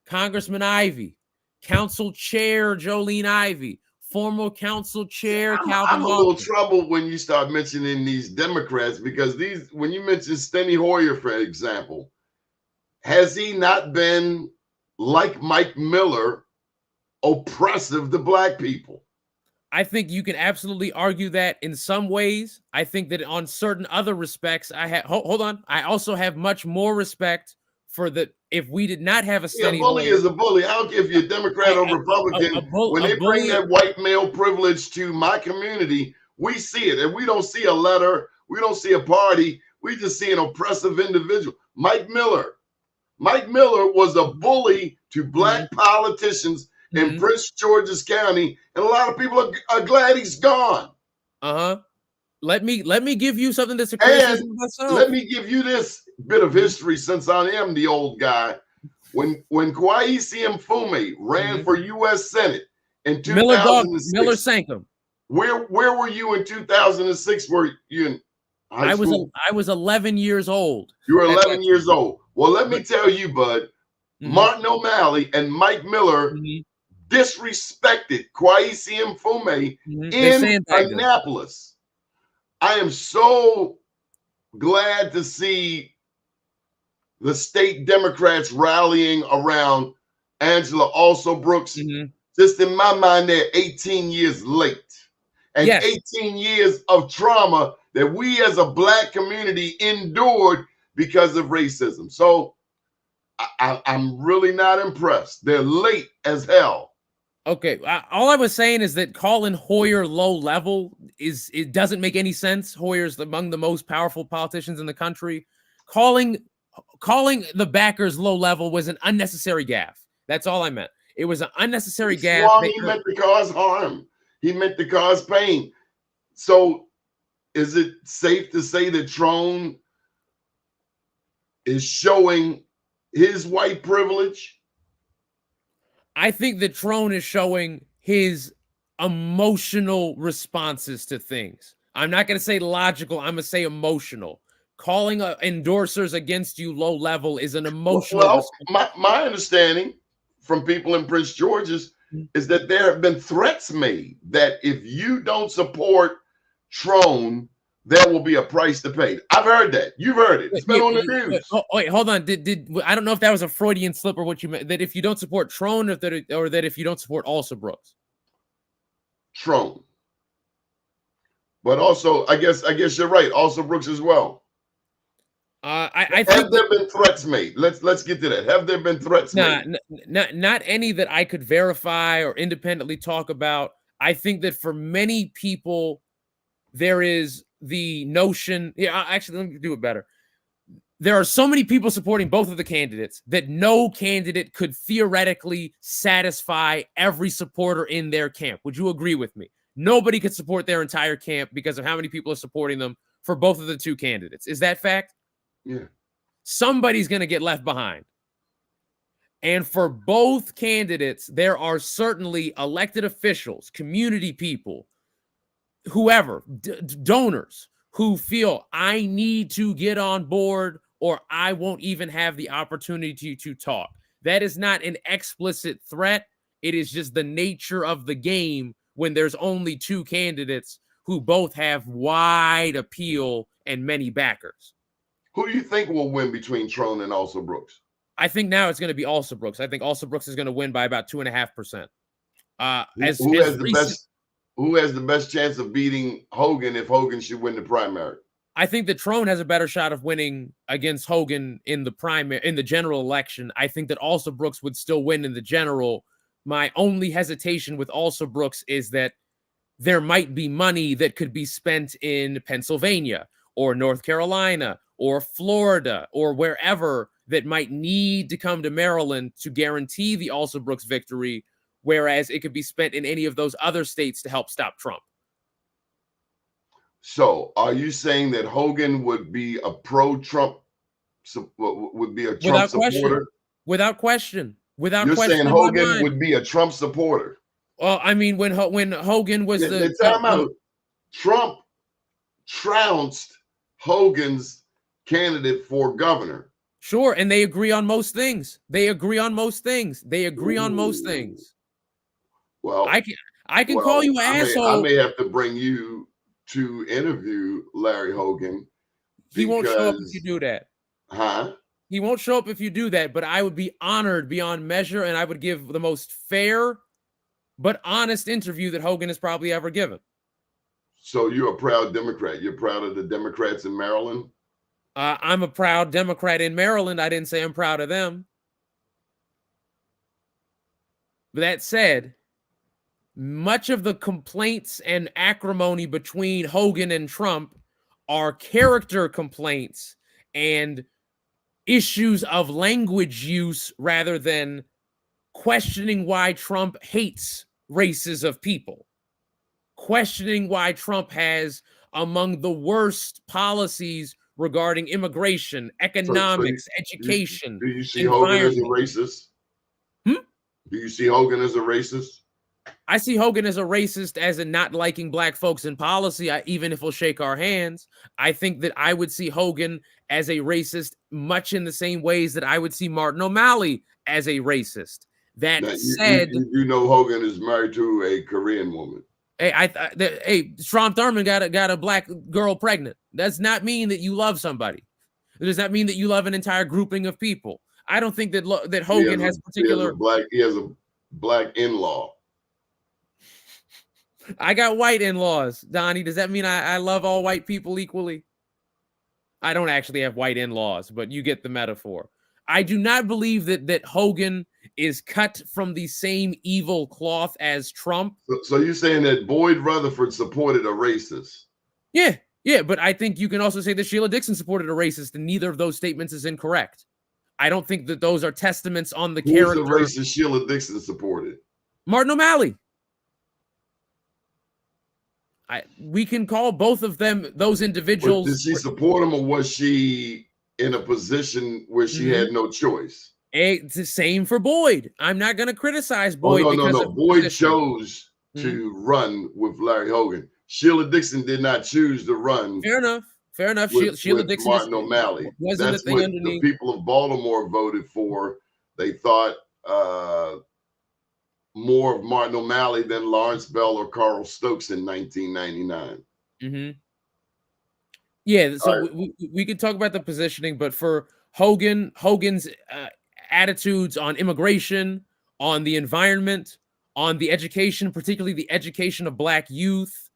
Congressman Ivey, Council Chair Jolene Ivey, former Council Chair Calvin I'm a little troubled when you start mentioning these Democrats, because when you mention Steny Hoyer, for example, has he not been, like Mike Miller, oppressive to black people? I think you can absolutely argue that in some ways. I think that on certain other respects, hold on. I also have much more respect for if we did not have a Steny bully Hoyer, is a bully. I don't care if you're a Democrat or Republican. When they bring that white male privilege to my community, we see it. And we don't see a letter. We don't see a party. We just see an oppressive individual. Mike Miller was a bully to black politicians in Prince George's County, and a lot of people are glad he's gone. Let me give you something that's a criticism of myself. Let me give you this bit of history, since I am the old guy. When Kwesi Mfume ran for U.S. Senate in 2006, Miller sank him. Where were you in 2006? Were you in high school? I was 11 years old. You were 11 years old. Well, let me tell you, bud. Martin O'Malley and Mike Miller disrespected Kwesi Mfume in Annapolis. I am so glad to see the state Democrats rallying around Angela Also Brooks. Just in my mind, they're 18 years late. And 18 years of trauma that we as a Black community endured because of racism. So I'm really not impressed. They're late as hell. Okay, all I was saying is that calling Hoyer low level it doesn't make any sense. Hoyer's among the most powerful politicians in the country. Calling the backers low level was an unnecessary gaffe. That's all I meant. It was an unnecessary gaffe. He meant to cause harm. He meant to cause pain. So is it safe to say that Trone is showing his white privilege? I think that Trone is showing his emotional responses to things. I'm not going to say logical. I'm going to say emotional. Calling endorsers against you low level is an emotional. Well, my understanding from people in Prince George's is that there have been threats made that if you don't support Trone, there will be a price to pay. I've heard that. You've heard it. It's been on the news. Wait, hold on. Did I don't know if that was a Freudian slip or what you meant. That if you don't support Trone, or that if you don't support Also Brooks. Trone. But also, I guess you're right. Also Brooks as well. I think have there been threats made? Let's get to that. Have there been threats made? Not any that I could verify or independently talk about. I think that for many people, there is the notion. Yeah, actually, let me do it better. There are so many people supporting both of the candidates that no candidate could theoretically satisfy every supporter in their camp. Would you agree with me? Nobody could support their entire camp because of how many people are supporting them for both of the two candidates. Is that fact? Yeah. Somebody's going to get left behind. And for both candidates, there are certainly elected officials, community people, whoever, donors who feel I need to get on board or I won't even have the opportunity to talk. That is not an explicit threat. It is just the nature of the game when there's only two candidates who both have wide appeal and many backers. Who do you think will win between Trone and Also Brooks? I think now it's going to be Also Brooks. I think Also Brooks is going to win by about 2.5%. Who has the best chance of beating Hogan if Hogan should win the primary? I think that Trone has a better shot of winning against Hogan in the general election. I think that Also Brooks would still win in the general. My only hesitation with Also Brooks is that there might be money that could be spent in Pennsylvania or North Carolina or Florida or wherever that might need to come to Maryland to guarantee the Also Brooks victory, whereas it could be spent in any of those other states to help stop Trump. So are you saying that Hogan would be a pro-Trump, would be a Trump supporter? Without question. You're saying Hogan would be a Trump supporter? Well, I mean, when Hogan was Trump trounced Hogan's candidate for governor. Sure, and they agree on most things. Well, I can call you an asshole. I may have to bring you to interview Larry Hogan. He won't show up if you do that. Huh? He won't show up if you do that, but I would be honored beyond measure, and I would give the most fair but honest interview that Hogan has probably ever given. So you're a proud Democrat. You're proud of the Democrats in Maryland? I'm a proud Democrat in Maryland. I didn't say I'm proud of them. But that said, much of the complaints and acrimony between Hogan and Trump are character complaints and issues of language use rather than questioning why Trump hates races of people, questioning why Trump has among the worst policies regarding immigration, economics, education. Do you see Hogan as a racist? Do you see Hogan as a racist? I see Hogan as a racist, as in not liking black folks in policy, even if we'll shake our hands. I think that I would see Hogan as a racist much in the same ways that I would see Martin O'Malley as a racist. That said, you know Hogan is married to a Korean woman. Hey, Strom Thurmond got a black girl pregnant. Does not mean that you love somebody. It does not mean that you love an entire grouping of people. I don't think that Hogan has particular. He has a black in-law. I got white in-laws, Donnie. Does that mean I love all white people equally? I don't actually have white in-laws, but you get the metaphor. I do not believe that Hogan is cut from the same evil cloth as Trump. So you're saying that Boyd Rutherford supported a racist? Yeah, but I think you can also say that Sheila Dixon supported a racist, and neither of those statements is incorrect. I don't think that those are testaments on the character. Who's the racist Sheila Dixon supported? Martin O'Malley. We can call both of them those individuals. But did she support him, or was she in a position where she had no choice? It's the same for Boyd. I'm not going to criticize Boyd. No. Boyd chose to run with Larry Hogan. Sheila Dixon did not choose to run. Fair enough. Sheila Dixon. Martin O'Malley. That's what the people of Baltimore voted for. They thought more of Martin O'Malley than Lawrence Bell or Carl Stokes in 1999. Mm-hmm. Yeah, so we could talk about the positioning, but for Hogan's attitudes on immigration, on the environment, on the education, particularly the education of black youth,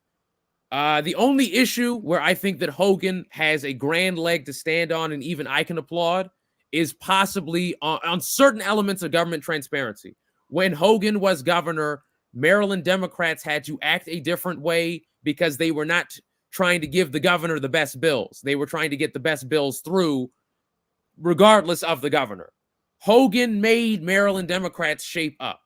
the only issue where I think that Hogan has a grand leg to stand on, and even I can applaud, is possibly on certain elements of government transparency. When Hogan was governor, Maryland Democrats had to act a different way because they were not trying to give the governor the best bills. They were trying to get the best bills through, regardless of the governor. Hogan made Maryland Democrats shape up.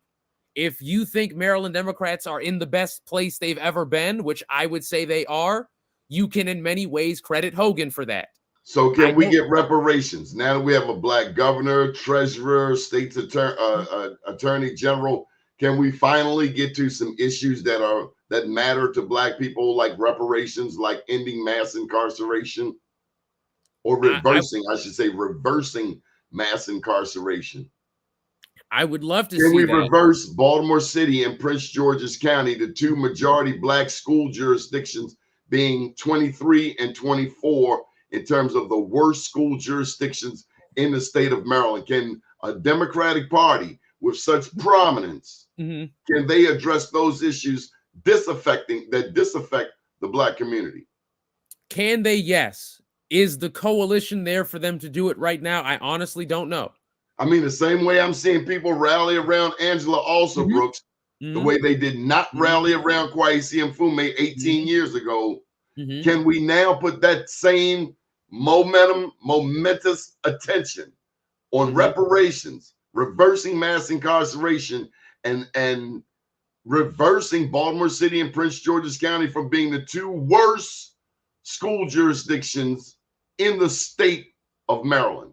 If you think Maryland Democrats are in the best place they've ever been, which I would say they are, you can in many ways credit Hogan for that. So can we get reparations now that we have a black governor, treasurer, state's attorney general? Can we finally get to some issues that matter to black people, like reparations, like ending mass incarceration, or reversing? I should say reversing mass incarceration. I would love to see Can we that. reverse Baltimore City and Prince George's County, the two majority black school jurisdictions, being 23 and 24 in terms of the worst school jurisdictions in the state of Maryland? Can a Democratic Party with such prominence, can they address those issues disaffect the black community? Can they? Yes. Is the coalition there for them to do it right now? I honestly don't know. I mean, the same way I'm seeing people rally around Angela Alsobrooks, the way they did not rally around Kwesi Mfume 18 years ago. Can we now put that same momentous attention on reparations, reversing mass incarceration, and reversing Baltimore City and Prince George's County from being the two worst school jurisdictions in the state of Maryland?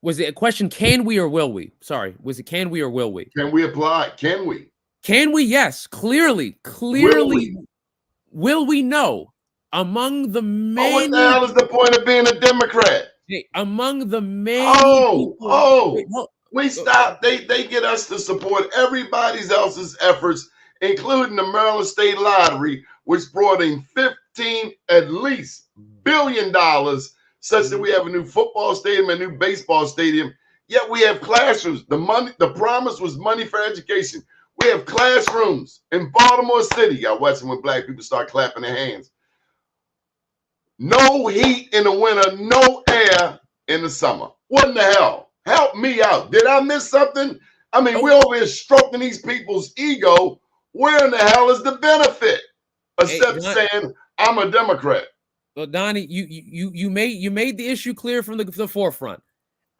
Was it a question, can we or will we? Sorry, was it can we or will we? Can we apply? Can we? Can we? Yes, clearly. Will we? No. Among the many... what the hell is the point of being a Democrat? Among the many... We stop. They get us to support everybody else's efforts, including the Maryland State Lottery, which brought in at least $15 billion, such that we have a new football stadium, a new baseball stadium. Yet we have classrooms. The promise was money for education. We have classrooms in Baltimore City. Y'all watching when black people start clapping their hands. No heat in the winter, no air in the summer. What in the hell? Help me out. Did I miss something? I mean, we're over here stroking these people's ego. Where in the hell is the benefit? Except saying I'm a Democrat. Well, Donnie, you made the issue clear from the forefront.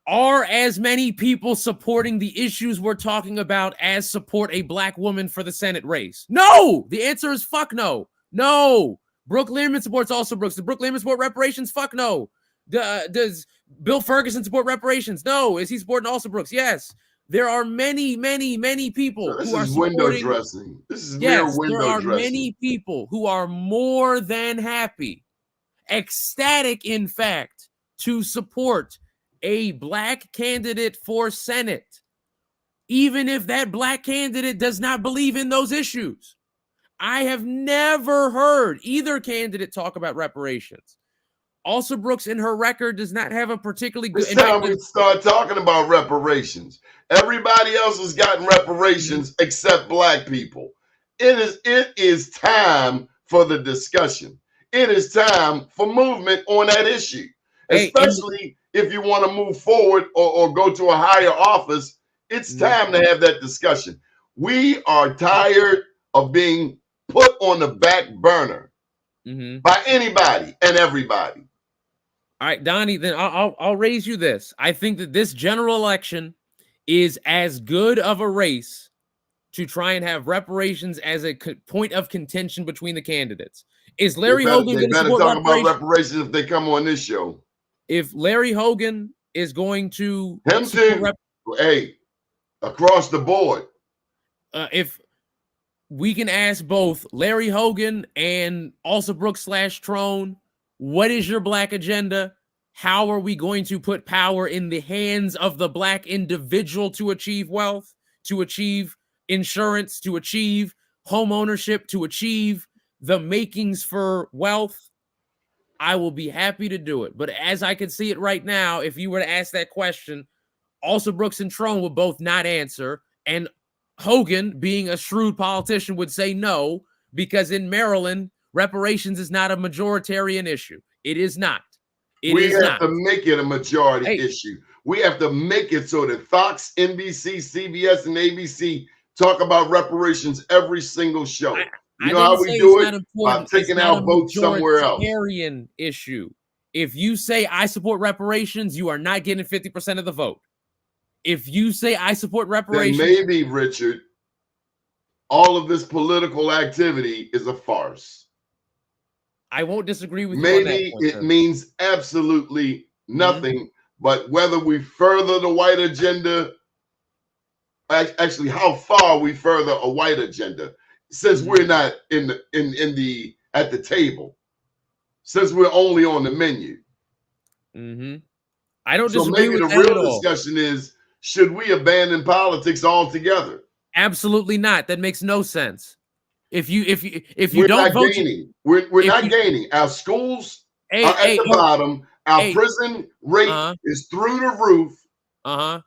Are as many people supporting the issues we're talking about as support a black woman for the Senate race? No! The answer is fuck no. No. Brooke Lehman supports Alsobrooks. Does Brooke Lehman support reparations? Fuck no. Does Bill Ferguson support reparations? No. Is he supporting Alsobrooks? Yes. There are many, many, many people who are supporting. Window dressing. This is mere window dressing. There are many people who are more than happy, ecstatic, in fact, to support a black candidate for Senate, even if that black candidate does not believe in those issues. I have never heard either candidate talk about reparations. Also, Brooks, in her record, does not have a particularly good. It's time we start talking about reparations. Everybody else has gotten reparations except black people. It is time for the discussion. It is time for movement on that issue, especially if you want to move forward or go to a higher office. It's time to have that discussion. We are tired of being put on the back burner by anybody and everybody. All right, Donnie, then I'll raise you this. I think that this general election is as good of a race to try and have reparations as a point of contention between the candidates. Is Larry Hogan going to support talk about reparations if they come on this show? If Larry Hogan is going to hey, across the board. If we can ask both Larry Hogan and also Brooks / Trone, what is your black agenda? How are we going to put power in the hands of the black individual to achieve wealth, to achieve insurance, to achieve home ownership, to achieve the makings for wealth? I will be happy to do it. But as I can see it right now, if you were to ask that question, also Brooks and Trone would both not answer. And Hogan, being a shrewd politician, would say no, because in Maryland, reparations is not a majoritarian issue. It is not. We have to make it a majority issue. We have to make it so that Fox, NBC, CBS, and ABC talk about reparations every single show. You know how we do it? By taking out votes somewhere else. Issue. If you say I support reparations, you are not getting 50% of the vote. If you say I support reparations, then maybe, Richard, all of this political activity is a farce. I won't disagree with you. Maybe it means absolutely nothing, but whether we further the white agenda, actually how far we further a white agenda, since we're not at the table, since we're only on the menu. I don't disagree. So maybe with the real discussion is, should we abandon politics altogether? Absolutely not. That makes no sense. If you don't vote, we're not gaining. Our schools are at the bottom. Our prison rate is through the roof. And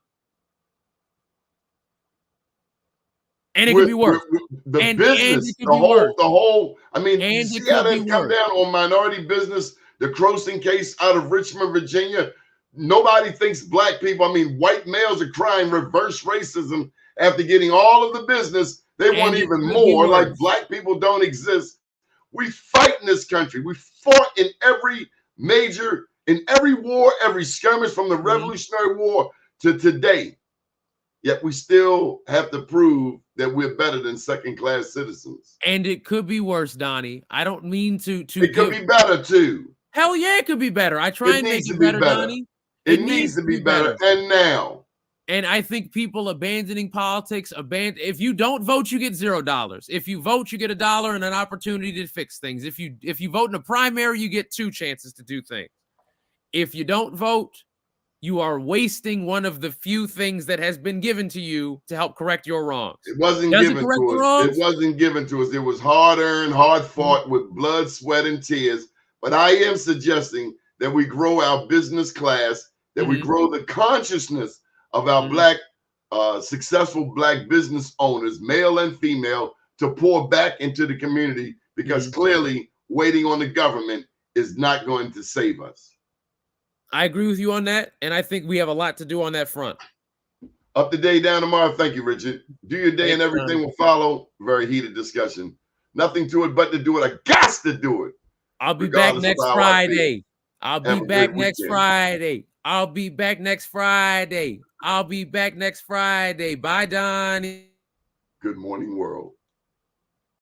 it could be worse. The business, the whole. I mean, you see how they come down on minority business. The Croson case out of Richmond, Virginia. Nobody thinks black people. I mean, white males are crying reverse racism after getting all of the business. They want even more. Like black people don't exist. We fight in this country. We fought in every war, every skirmish from the Revolutionary War to today. Yet we still have to prove that we're better than second-class citizens. And it could be worse, Donnie. I don't mean to. It could be better too. Hell yeah, it could be better. I try and make it better, Donnie. It needs to be better. And now. And I think people abandoning politics, if you don't vote, you get $0. If you vote, you get $1 and an opportunity to fix things. If you vote in a primary, you get 2 chances to do things. If you don't vote, you are wasting one of the few things that has been given to you to help correct your wrongs. It wasn't given to us. It wasn't given to us. It was hard-earned, hard-fought with blood, sweat, and tears. But I am suggesting that we grow our business class, that we grow the consciousness of our black, successful black business owners, male and female, to pour back into the community, because clearly waiting on the government is not going to save us. I agree with you on that, and I think we have a lot to do on that front. Up to day, down tomorrow. Thank you, Richard. Do your day and everything will follow. Very heated discussion. Nothing to it but to do it. I got to do it. I'll be back next Friday. I'll be back next Friday. I'll be back next Friday. I'll be back next Friday. Bye, Donnie. Good morning, world.